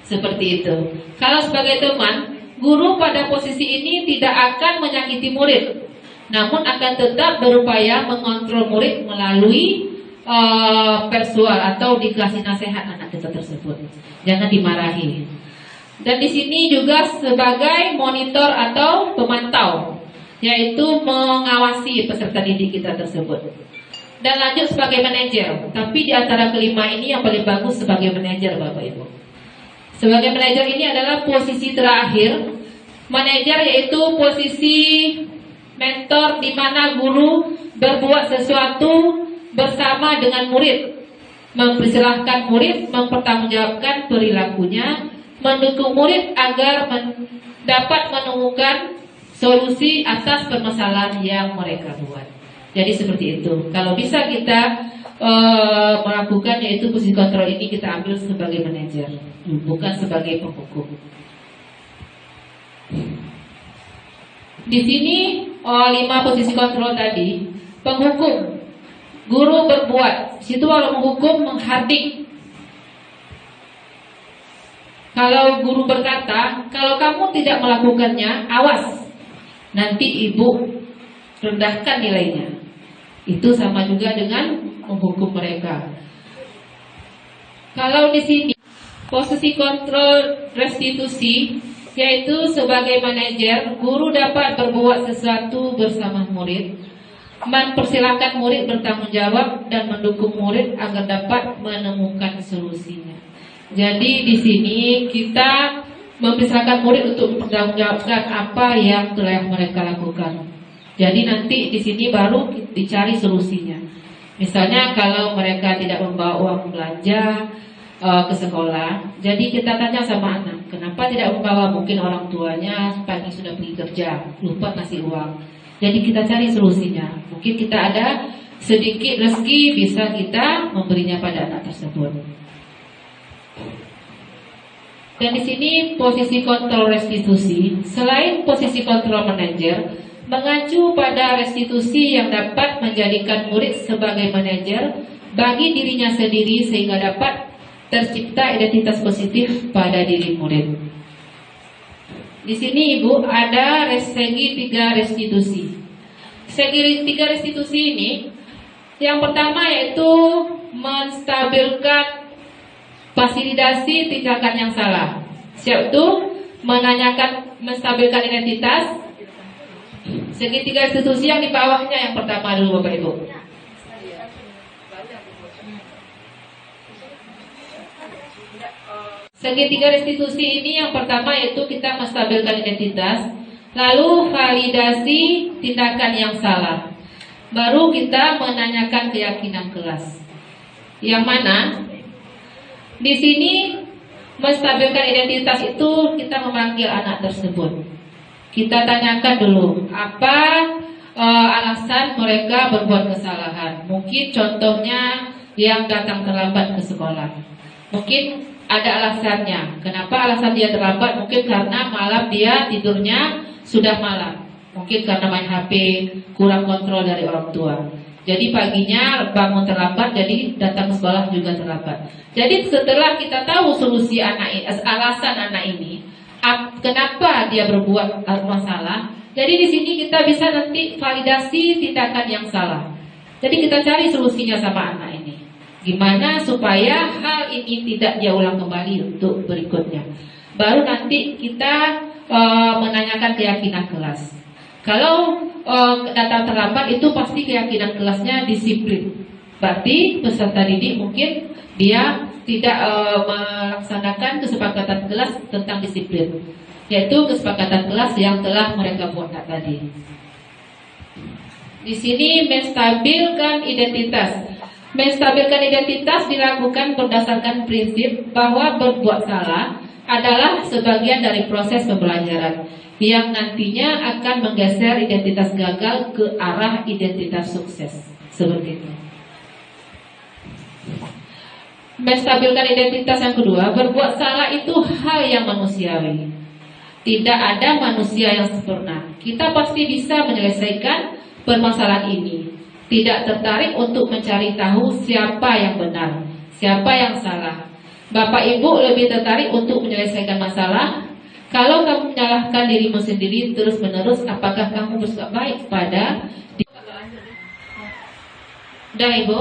Seperti itu. Kalau sebagai teman, guru pada posisi ini tidak akan menyakiti murid, namun akan tetap berupaya mengontrol murid melalui persual atau dikasih nasihat anak kita tersebut. Jangan dimarahi. Dan di sini juga sebagai monitor atau pemantau, yaitu mengawasi peserta didik kita tersebut. Dan lanjut sebagai manajer. Tapi di antara kelima ini yang paling bagus sebagai manajer Bapak Ibu. Sebagai manajer ini adalah posisi terakhir. Manajer yaitu posisi mentor di mana guru berbuat sesuatu bersama dengan murid, mempersilahkan murid mempertanggungjawabkan perilakunya, mendukung murid agar dapat menemukan solusi atas permasalahan yang mereka buat. Jadi seperti itu. Kalau bisa kita melakukan, yaitu posisi kontrol ini kita ambil sebagai manajer, bukan sebagai penghukum. Di sini 5 posisi kontrol tadi, penghukum, guru berbuat. Situ kalau menghukum menghardik. Kalau guru berkata, kalau kamu tidak melakukannya, awas, nanti ibu rendahkan nilainya. Itu sama juga dengan menghukum mereka. Kalau di sini posisi kontrol restitusi, yaitu sebagai manajer, guru dapat berbuat sesuatu bersama murid, mempersilahkan murid bertanggung jawab dan mendukung murid agar dapat menemukan solusinya. Jadi di sini kita mempersilahkan murid untuk mempertanggungjawabkan apa yang telah mereka lakukan. Jadi nanti di sini baru dicari solusinya. Misalnya kalau mereka tidak membawa uang belanja ke sekolah, jadi kita tanya sama anak, kenapa tidak membawa? Mungkin orang tuanya pagi sudah pergi kerja, lupa ngasih uang. Jadi kita cari solusinya. Mungkin kita ada sedikit rezeki, bisa kita memberinya pada anak tersebut. Dan di sini posisi kontrol restitusi, selain posisi kontrol manajer, mengacu pada restitusi yang dapat menjadikan murid sebagai manajer bagi dirinya sendiri sehingga dapat tercipta identitas positif pada diri murid. Di sini Ibu ada segi 3 restitusi. Segi 3 restitusi ini, yang pertama yaitu menstabilkan fasilitasi tindakan yang salah, yaitu menstabilkan identitas. Segi 3 restitusi yang di bawahnya yang pertama dulu Bapak Ibu. Segi 3 restitusi ini yang pertama yaitu kita menstabilkan identitas, lalu validasi tindakan yang salah, baru kita menanyakan keyakinan kelas. Yang mana di sini menstabilkan identitas itu kita memanggil anak tersebut. Kita tanyakan dulu apa alasan mereka berbuat kesalahan. Mungkin contohnya yang datang terlambat ke sekolah. Mungkin ada alasannya. Kenapa alasan dia terlambat? Mungkin karena malam dia tidurnya sudah malam. Mungkin karena main HP, kurang kontrol dari orang tua. Jadi paginya bangun terlambat, jadi datang ke sekolah juga terlambat. Jadi setelah kita tahu solusi alasan anak ini, kenapa dia berbuat masalah, jadi di sini kita bisa nanti validasi tindakan yang salah. Jadi kita cari solusinya sama anak ini. Gimana supaya hal ini tidak dia ulang kembali untuk berikutnya. Baru nanti kita menanyakan keyakinan kelas. Kalau datang terlambat itu pasti keyakinan kelasnya disiplin. Berarti peserta didik mungkin dia tidak melaksanakan kesepakatan kelas tentang disiplin, yaitu kesepakatan kelas yang telah mereka buat tadi. Di sini menstabilkan identitas. Menstabilkan identitas dilakukan berdasarkan prinsip bahwa berbuat salah adalah sebagian dari proses pembelajaran yang nantinya akan menggeser identitas gagal ke arah identitas sukses. Seperti itu. Menstabilkan identitas yang kedua, berbuat salah itu hal yang manusiawi. Tidak ada manusia yang sempurna. Kita pasti bisa menyelesaikan permasalahan ini. Tidak tertarik untuk mencari tahu siapa yang benar, siapa yang salah. Bapak Ibu lebih tertarik untuk menyelesaikan masalah. Kalau kamu menyalahkan dirimu sendiri terus menerus, apakah kamu bersikap baik pada dan Ibu?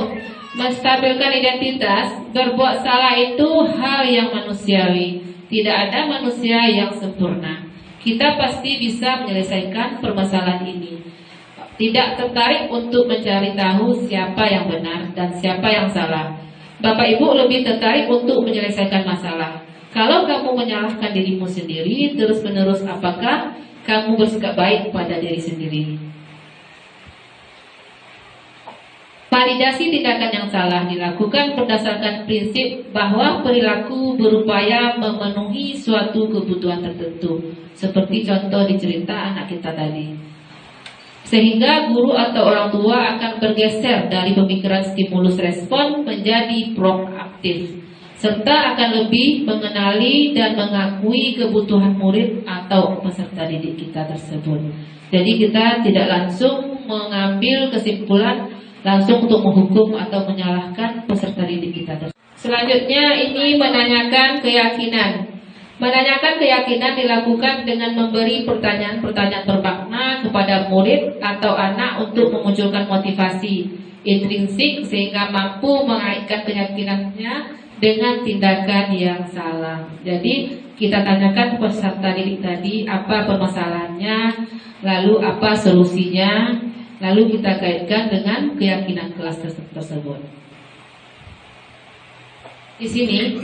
Menstabilkan identitas, berbuat salah itu hal yang manusiawi. Tidak ada manusia yang sempurna. Kita pasti bisa menyelesaikan permasalahan ini. Tidak tertarik untuk mencari tahu siapa yang benar dan siapa yang salah. Bapak Ibu lebih tertarik untuk menyelesaikan masalah. Kalau kamu menyalahkan dirimu sendiri terus menerus, apakah kamu bersikap baik pada diri sendiri? Validasi tindakan yang salah dilakukan berdasarkan prinsip bahwa perilaku berupaya memenuhi suatu kebutuhan tertentu, seperti contoh di cerita anak kita tadi. Sehingga guru atau orang tua akan bergeser dari pemikiran stimulus respon menjadi proaktif, serta akan lebih mengenali dan mengakui kebutuhan murid atau peserta didik kita tersebut. Jadi kita tidak langsung mengambil kesimpulan langsung untuk menghukum atau menyalahkan peserta didik kita. Selanjutnya ini menanyakan keyakinan. Menanyakan keyakinan dilakukan dengan memberi pertanyaan-pertanyaan bermakna kepada murid atau anak untuk memunculkan motivasi intrinsik sehingga mampu mengaitkan keyakinannya dengan tindakan yang salah. Jadi kita tanyakan peserta didik tadi apa permasalahannya, lalu apa solusinya, lalu kita kaitkan dengan keyakinan kelas tersebut. Di sini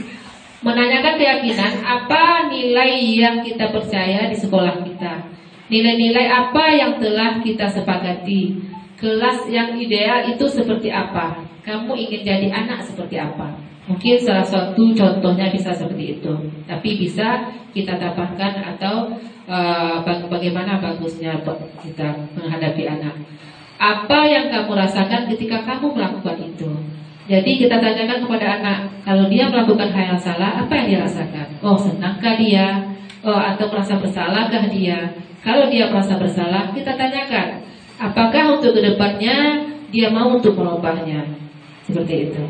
menanyakan keyakinan apa nilai yang kita percaya di sekolah kita, nilai-nilai apa yang telah kita sepakati, kelas yang ideal itu seperti apa, kamu ingin jadi anak seperti apa. Mungkin salah satu contohnya bisa seperti itu, tapi bisa kita tambahkan atau bagaimana bagusnya kita menghadapi anak. Apa yang kamu rasakan ketika kamu melakukan itu? Jadi kita tanyakan kepada anak, kalau dia melakukan hal yang salah, apa yang dia rasakan? Oh, senangkah dia? Oh, atau merasa bersalahkah dia? Kalau dia merasa bersalah, kita tanyakan, apakah untuk kedepannya dia mau untuk merubahnya? Seperti itu.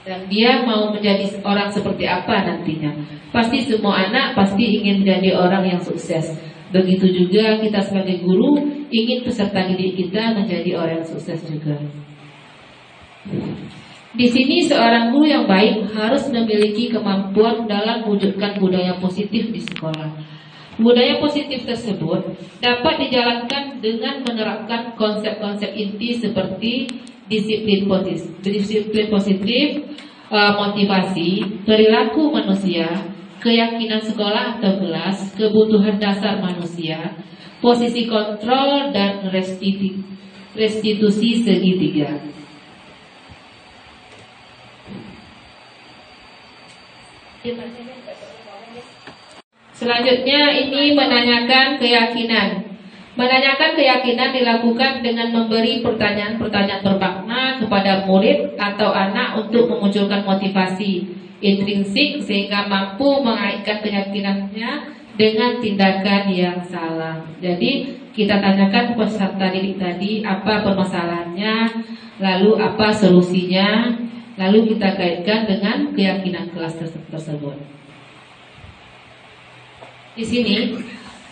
Dan dia mau menjadi orang seperti apa nantinya? Pasti semua anak pasti ingin menjadi orang yang sukses. Begitu juga kita sebagai guru ingin peserta didik kita menjadi orang yang sukses juga. Di sini seorang guru yang baik harus memiliki kemampuan dalam mewujudkan budaya positif di sekolah. Budaya positif tersebut dapat dijalankan dengan menerapkan konsep-konsep inti seperti disiplin positif, motivasi, perilaku manusia, keyakinan sekolah atau kelas, kebutuhan dasar manusia, posisi kontrol, dan restitusi segitiga. Selanjutnya ini menanyakan keyakinan. Menanyakan keyakinan dilakukan dengan memberi pertanyaan-pertanyaan bermakna kepada murid atau anak untuk memunculkan motivasi intrinsik sehingga mampu mengaitkan keyakinannya dengan tindakan yang salah. Jadi kita tanyakan peserta didik tadi apa permasalahannya, lalu apa solusinya, lalu kita kaitkan dengan keyakinan kelas tersebut. Di sini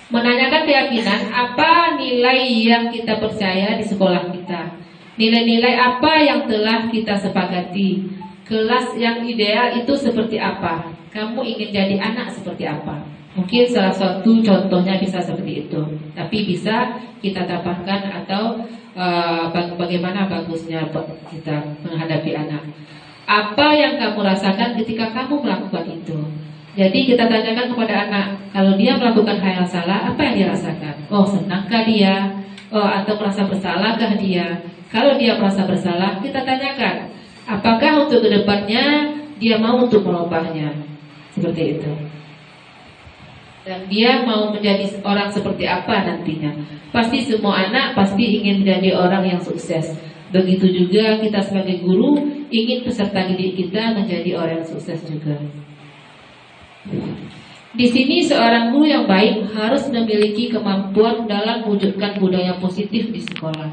menanyakan keyakinan apa nilai yang kita percaya di sekolah kita, nilai-nilai apa yang telah kita sepakati, kelas yang ideal itu seperti apa, kamu ingin jadi anak seperti apa. Mungkin salah satu contohnya bisa seperti itu, tapi bisa kita tambahkan atau bagaimana bagusnya kita menghadapi anak. Apa yang kamu rasakan ketika kamu melakukan itu? Jadi kita tanyakan kepada anak, kalau dia melakukan hal yang salah, apa yang dia rasakan? Oh, senangkah dia? Oh, atau merasa bersalahkah dia? Kalau dia merasa bersalah, kita tanyakan, apakah untuk kedepannya dia mau untuk merubahnya? Seperti itu. Dan dia mau menjadi orang seperti apa nantinya? Pasti semua anak pasti ingin menjadi orang yang sukses. Begitu juga kita sebagai guru ingin peserta didik kita menjadi orang yang sukses juga. Di sini seorang guru yang baik harus memiliki kemampuan dalam mewujudkan budaya positif di sekolah.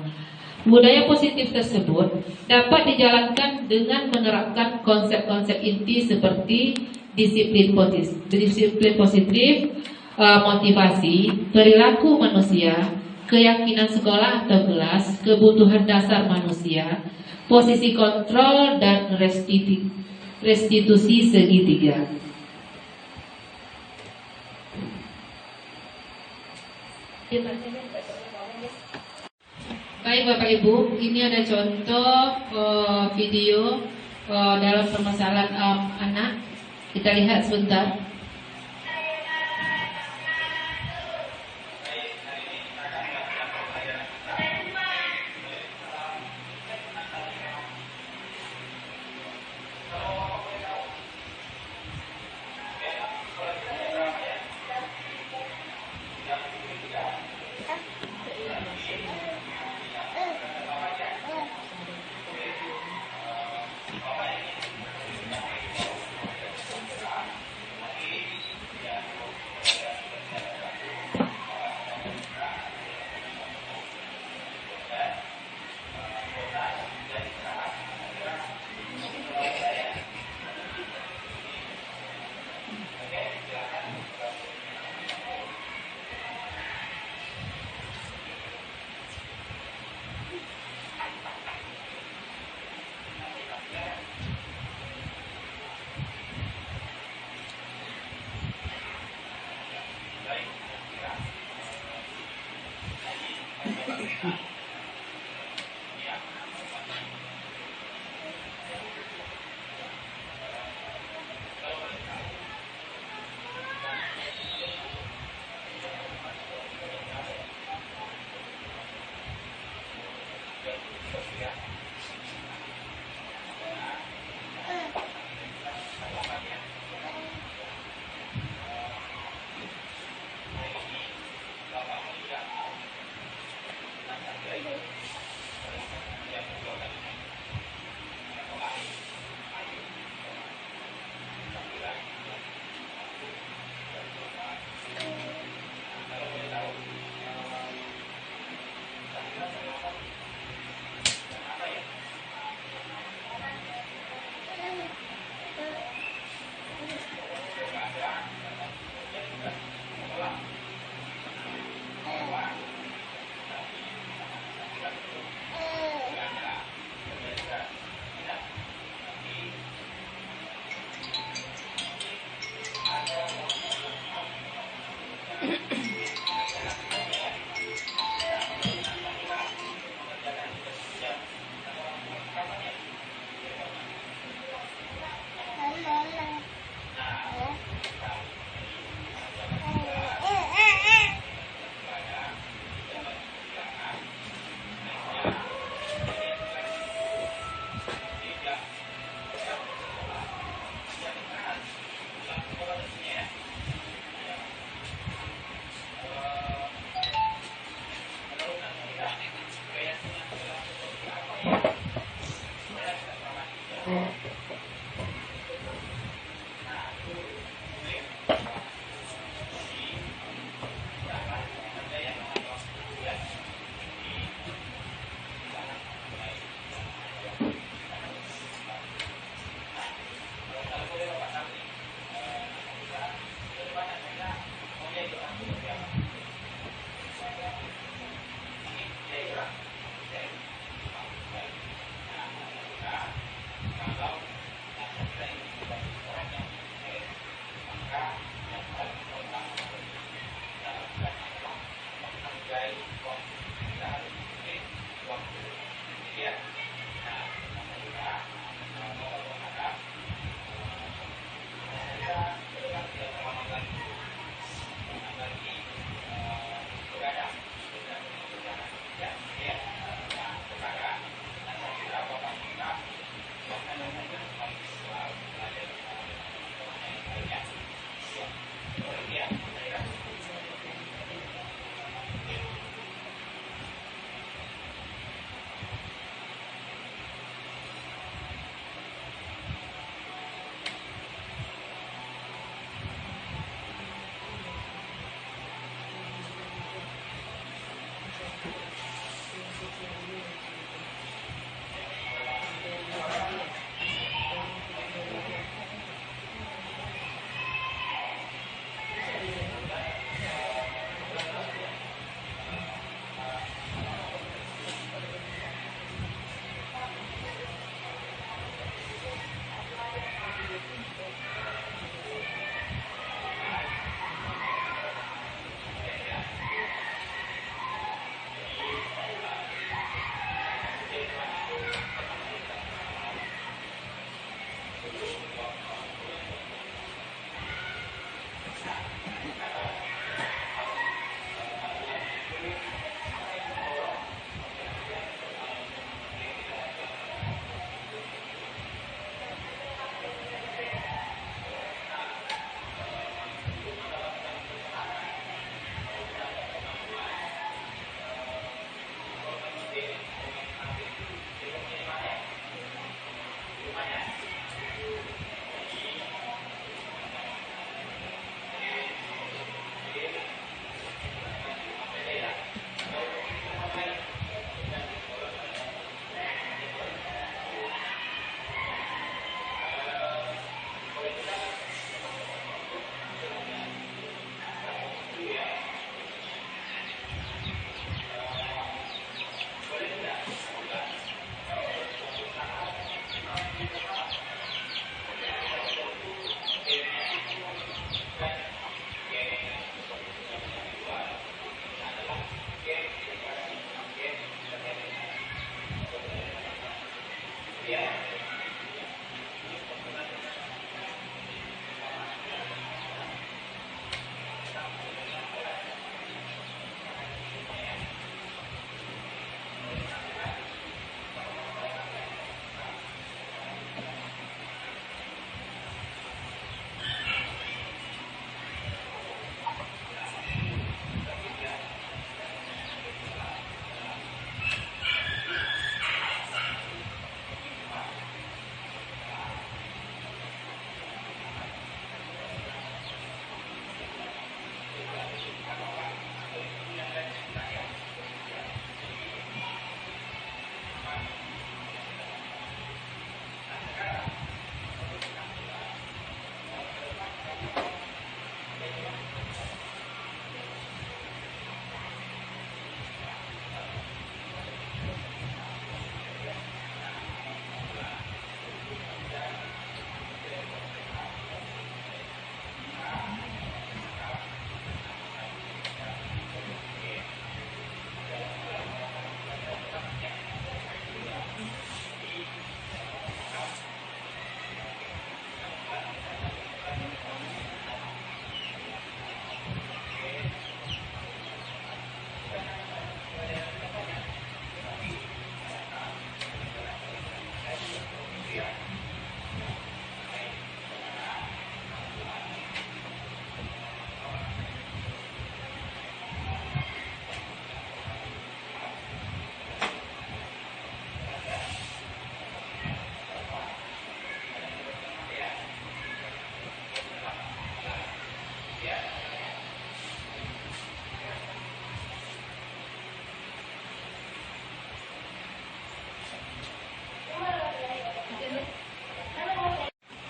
Budaya positif tersebut dapat dijalankan dengan menerapkan konsep-konsep inti seperti disiplin positif, motivasi, perilaku manusia, keyakinan sekolah atau kelas, kebutuhan dasar manusia, posisi kontrol, dan restitusi segitiga. Baik Bapak Ibu, ini ada contoh video dalam permasalahan anak. Kita lihat sebentar.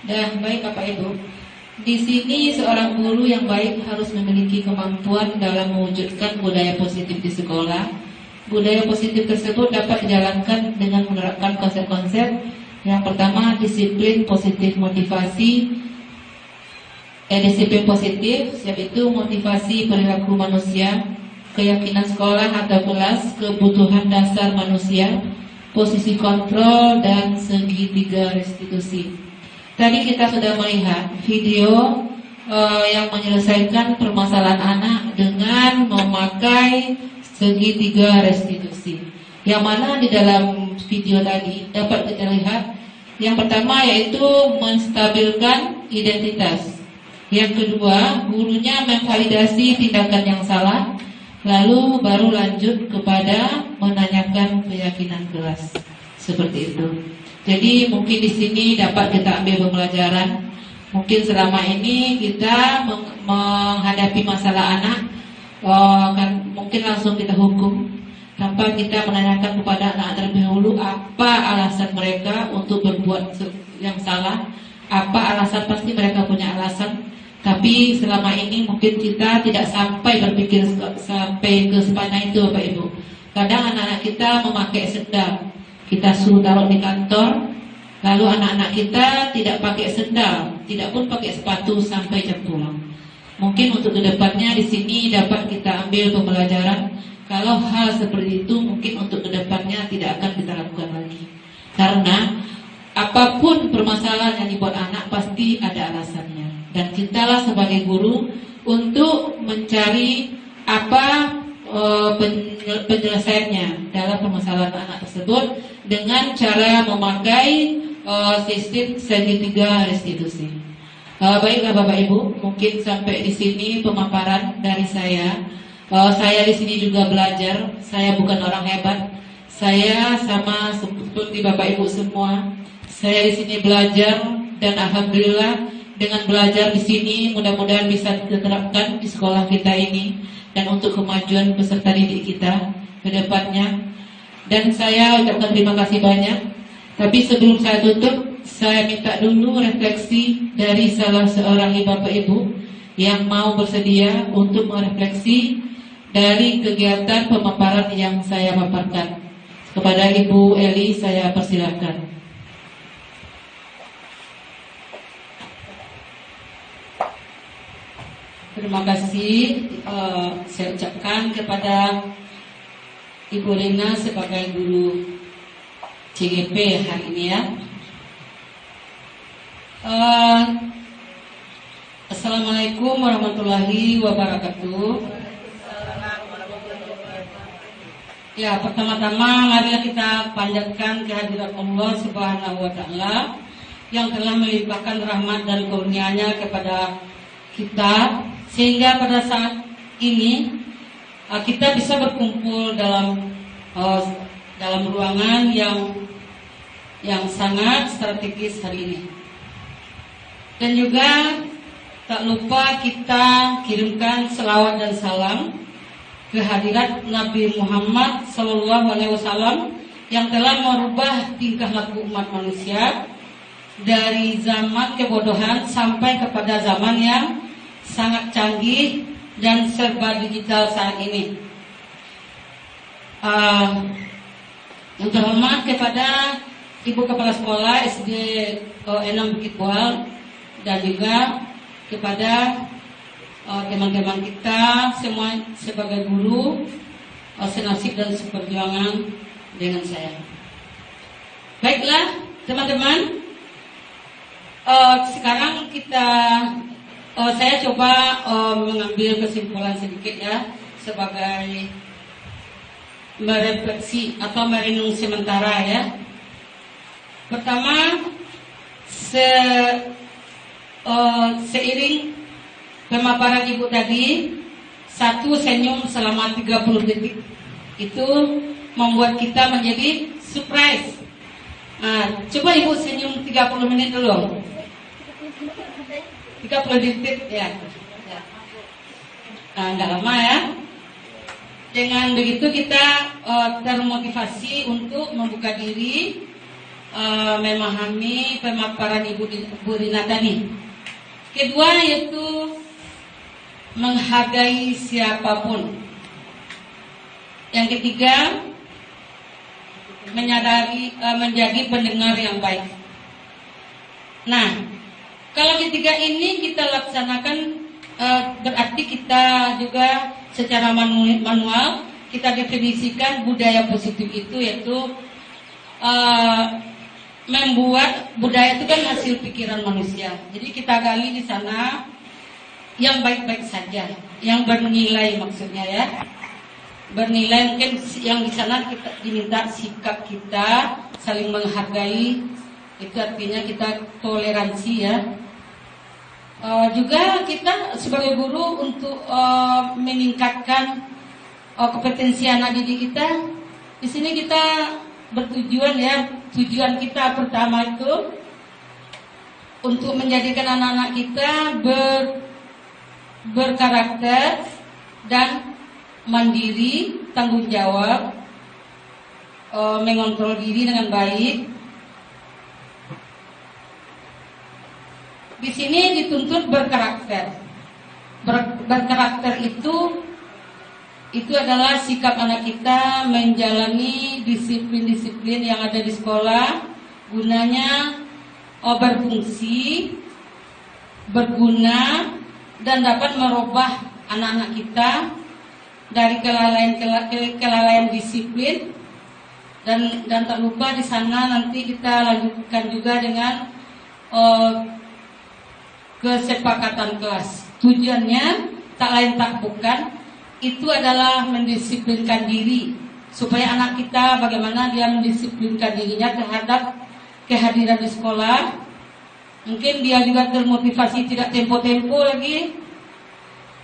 Dan baik Bapak Ibu, di sini seorang guru yang baik harus memiliki kemampuan dalam mewujudkan budaya positif di sekolah. Budaya positif tersebut dapat dijalankan dengan menerapkan konsep-konsep. Yang pertama, disiplin positif motivasi. Disiplin positif, yaitu motivasi perilaku manusia, keyakinan sekolah atau kelas, kebutuhan dasar manusia, posisi kontrol, dan segitiga restitusi. Tadi kita sudah melihat video yang menyelesaikan permasalahan anak dengan memakai segitiga restitusi. Yang mana di dalam video tadi dapat kita lihat, yang pertama yaitu menstabilkan identitas. Yang kedua, gurunya memvalidasi tindakan yang salah, lalu baru lanjut kepada menanyakan keyakinan kelas. Seperti itu. Jadi mungkin di sini dapat kita ambil pembelajaran. Mungkin selama ini kita menghadapi masalah anak, kan mungkin langsung kita hukum tanpa kita menanyakan kepada anak terlebih dahulu apa alasan mereka untuk berbuat yang salah, apa alasan, pasti mereka punya alasan. Tapi selama ini mungkin kita tidak sampai berpikir sampai ke sepanjang itu, Bapak Ibu. Kadang anak-anak kita memakai sendal, kita suruh taruh di kantor, lalu anak-anak kita tidak pakai sendal, tidak pun pakai sepatu sampai jam pulang. Mungkin untuk kedepannya di sini dapat kita ambil pembelajaran. Kalau hal seperti itu mungkin untuk kedepannya tidak akan kita lakukan lagi. Karena apapun permasalahan yang dibuat anak pasti ada alasannya. Dan kitalah sebagai guru untuk mencari apa penyelesaiannya dalam permasalahan anak tersebut dengan cara memakai sistem segitiga restitusi. Baiklah Bapak Ibu, mungkin sampai di sini pemaparan dari saya. Saya di sini juga belajar. Saya bukan orang hebat. Saya sama seperti Bapak Ibu semua. Saya di sini belajar dan alhamdulillah dengan belajar di sini mudah-mudahan bisa diterapkan di sekolah kita ini dan untuk kemajuan peserta didik kita ke depannya. Dan saya ucapkan terima kasih banyak. Tapi sebelum saya tutup, saya minta dulu refleksi dari salah seorang Bapak Ibu yang mau bersedia untuk merefleksi dari kegiatan pemaparan yang saya paparkan. Kepada Ibu Eli saya persilakan. Terima kasih saya ucapkan kepada Ibu Lina sebagai guru CGP hari ini ya. Assalamualaikum warahmatullahi wabarakatuh. Ya, pertama-tama marilah kita panjatkan kehadirat Allah Subhanahu wa taala yang telah melimpahkan rahmat dan karunia-Nya kepada kita sehingga pada saat ini kita bisa berkumpul dalam ruangan yang sangat strategis hari ini. Dan juga tak lupa kita kirimkan selawat dan salam ke hadirat Nabi Muhammad SAW yang telah merubah tingkah laku umat manusia dari zaman kebodohan sampai kepada zaman yang sangat canggih dan serba digital saat ini. Yang terhormat kepada Ibu Kepala Sekolah SD Enam Bukit Boal dan juga kepada teman-teman kita semua sebagai guru senasib dan seperjuangan dengan saya. Baiklah teman-teman, sekarang saya coba mengambil kesimpulan sedikit ya sebagai merefleksi atau merenung sementara ya. Pertama, seiring pemaparan Ibu tadi, satu senyum selama 30 detik itu membuat kita menjadi surprise. Nah, coba Ibu senyum 30 menit dulu. 30 detik ya. Nah, enggak lama ya. Dengan begitu kita termotivasi untuk membuka diri memahami pemaparan Ibu Rina tadi. Kedua yaitu menghargai siapapun. Yang ketiga, menjadi pendengar yang baik. Nah, kalau ketiga ini kita laksanakan, berarti kita juga secara manual kita definisikan budaya positif itu yaitu membuat budaya itu kan hasil pikiran manusia. Jadi kita gali di sana yang baik-baik saja, yang bernilai maksudnya ya. Bernilai mungkin yang di sana kita diminta sikap kita saling menghargai, itu artinya kita toleransi ya. Juga kita sebagai guru untuk meningkatkan kompetensi anak didik kita. Di sini kita bertujuan ya, tujuan kita pertama itu untuk menjadikan anak-anak kita berkarakter dan mandiri, tanggung jawab, mengontrol diri dengan baik. Di sini dituntut berkarakter. Berkarakter itu adalah sikap anak kita menjalani disiplin-disiplin yang ada di sekolah, gunanya berfungsi, berguna, dan dapat merubah anak-anak kita dari kelalaian disiplin, dan tak lupa di sana nanti kita lanjutkan juga dengan kesepakatan kelas. Tujuannya tak lain tak bukan, itu adalah mendisiplinkan diri supaya anak kita bagaimana dia mendisiplinkan dirinya terhadap kehadiran di sekolah. Mungkin dia juga termotivasi tidak tempo-tempo lagi.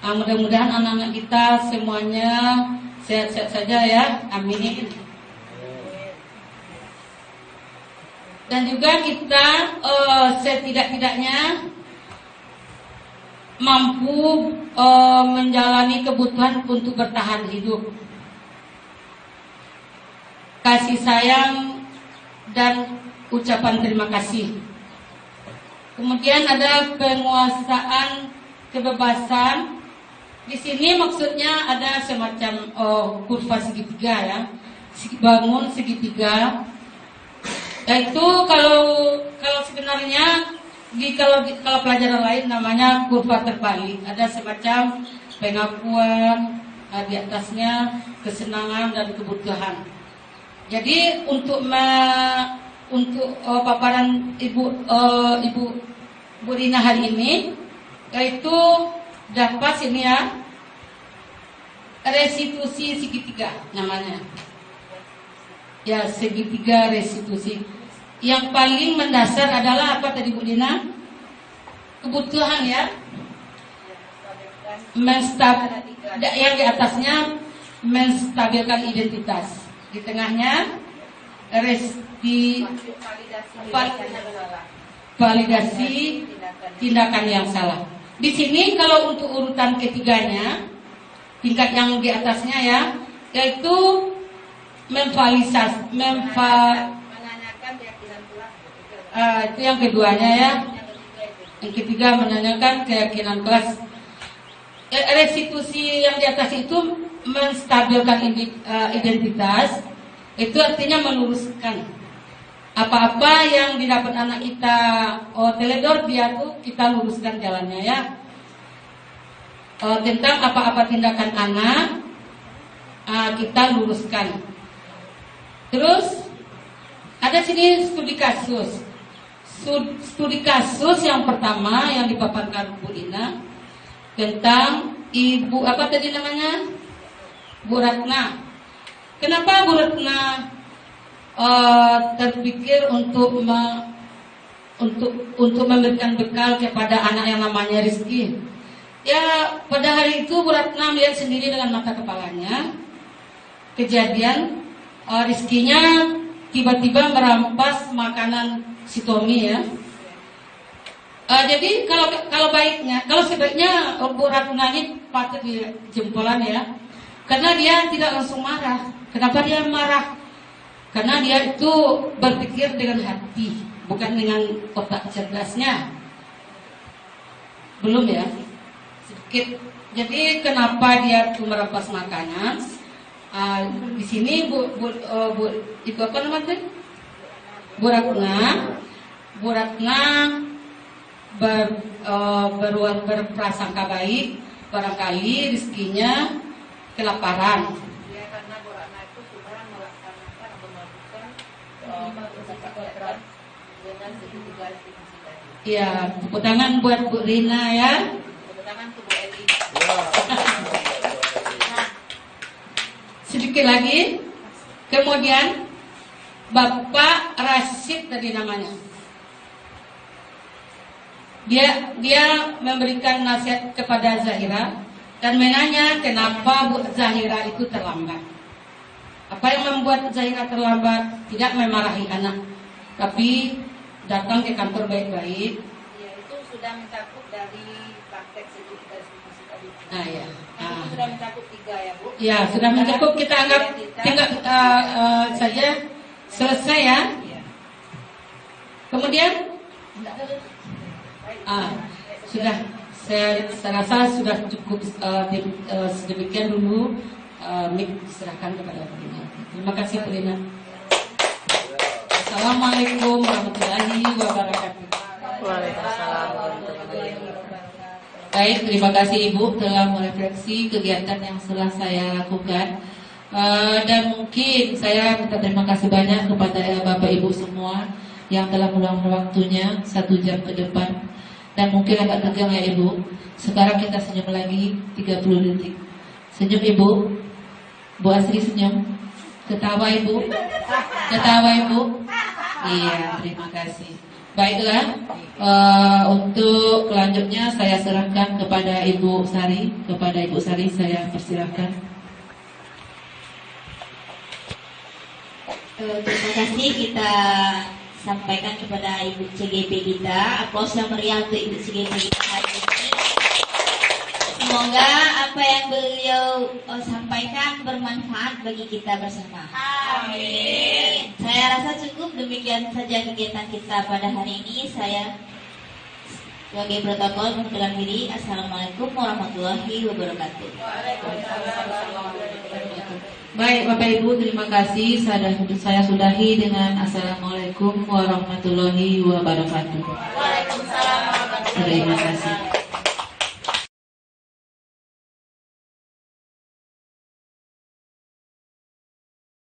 Mudah-mudahan anak-anak kita semuanya sehat-sehat saja ya, amin. Dan juga kita setidak-tidaknya mampu menjalani kebutuhan untuk bertahan hidup, kasih sayang dan ucapan terima kasih. Kemudian ada penguasaan kebebasan. Di sini maksudnya ada semacam kurva segitiga ya, bangun segitiga. Yaitu kalau sebenarnya kalau pelajaran lain namanya kurva terbalik. Ada semacam pengakuan, di atasnya kesenangan dan kebutuhan. Jadi untuk paparan Ibu Rina hari ini, yaitu dapat sini ya, restitusi segitiga namanya. Ya, segitiga restitusi. Yang paling mendasar adalah apa tadi Bu Dina? Kebutuhan ya. Yang di atasnya menstabilkan identitas. Di tengahnya validasi tindakan yang salah. Di sini kalau untuk urutan ketiganya, tingkat yang di atasnya ya, yaitu menvalidasi, itu yang keduanya ya. Yang ketiga menanyakan keyakinan kelas. Restitusi yang di atas itu menstabilkan identitas. Itu artinya meluruskan apa-apa yang didapat anak kita teledor, dia tuh kita luruskan jalannya ya. Tentang apa-apa tindakan anak kita luruskan. Terus ada sini studi kasus. Studi kasus yang pertama yang dipaparkan Bu Dina tentang Ibu apa tadi namanya? Bu Ratna. Kenapa Bu Ratna terpikir untuk memberikan bekal kepada anak yang namanya Rizky? Ya, pada hari itu Bu Ratna melihat sendiri dengan mata kepalanya kejadian Rizky-nya tiba-tiba merampas makanan si Tommy ya. Jadi kalau sebaiknya Bu Ratna ini patut dijempolan ya, karena dia tidak langsung marah. Kenapa dia marah? Karena dia itu berpikir dengan hati, bukan dengan otak cerdasnya. Belum ya? Sedikit. Jadi kenapa dia tuh merampas makanan? Di sini itu apa namanya? Bu Ratna berprasangka baik, barangkali rezekinya kelaparan. Ya, karena Bu Ratna itu sudah melaksanakan atau melakukan dengan segitiga estimasi tadi. Iya, tepuk tangan buat Bu Rina ya. Tepuk tangan untuk Bu Eli. Sedikit lagi. Kemudian Bapak Rashid tadi namanya. Dia memberikan nasihat kepada Zahira dan menanya kenapa Bu Zahira itu terlambat. Apa yang membuat Zahira terlambat? Tidak memarahi anak, tapi datang ke kantor baik-baik. Ya, itu sudah mencakup dari praktek segitiga estimasi tadi. Nah ya. Itu sudah mencakup 3 ya Bu. Ya, sudah mencakup, kita anggap tinggal saja selesai ya. Kemudian sudah saya rasa sudah cukup sedemikian dulu mic diserahkan kepada Bu Rina. Terima kasih Bu Rina. Assalamualaikum warahmatullahi wabarakatuh. Waalaikumsalam warahmatullahi wabarakatuh. Baik, terima kasih Ibu telah merefleksi kegiatan yang telah saya lakukan. Dan mungkin saya minta terima kasih banyak kepada Bapak Ibu semua yang telah meluangkan waktunya 1 jam ke depan. Dan mungkin agak tegang ya Ibu. Sekarang kita senyum lagi 30 detik. Senyum Ibu. Bu Asri senyum. Ketawa Ibu. Ketawa Ibu. Iya, terima kasih. Baiklah, untuk selanjutnya saya serahkan kepada Ibu Sari. Kepada Ibu Sari saya persilahkan. Terima kasih kita sampaikan kepada Ibu CGP kita. Aplaus yang meriah untuk Ibu CGP kita hari ini. Semoga apa yang beliau sampaikan bermanfaat bagi kita bersama. Amin. Saya rasa cukup demikian saja kegiatan kita pada hari ini. Saya sebagai protokol mengucapkan diri. Assalamualaikum warahmatullahi wabarakatuh. Baik Bapak Ibu, terima kasih. Saya sudahi dengan Assalamualaikum warahmatullahi wabarakatuh. Waalaikumsalam warahmatullahi Terima wabarakatuh. kasih.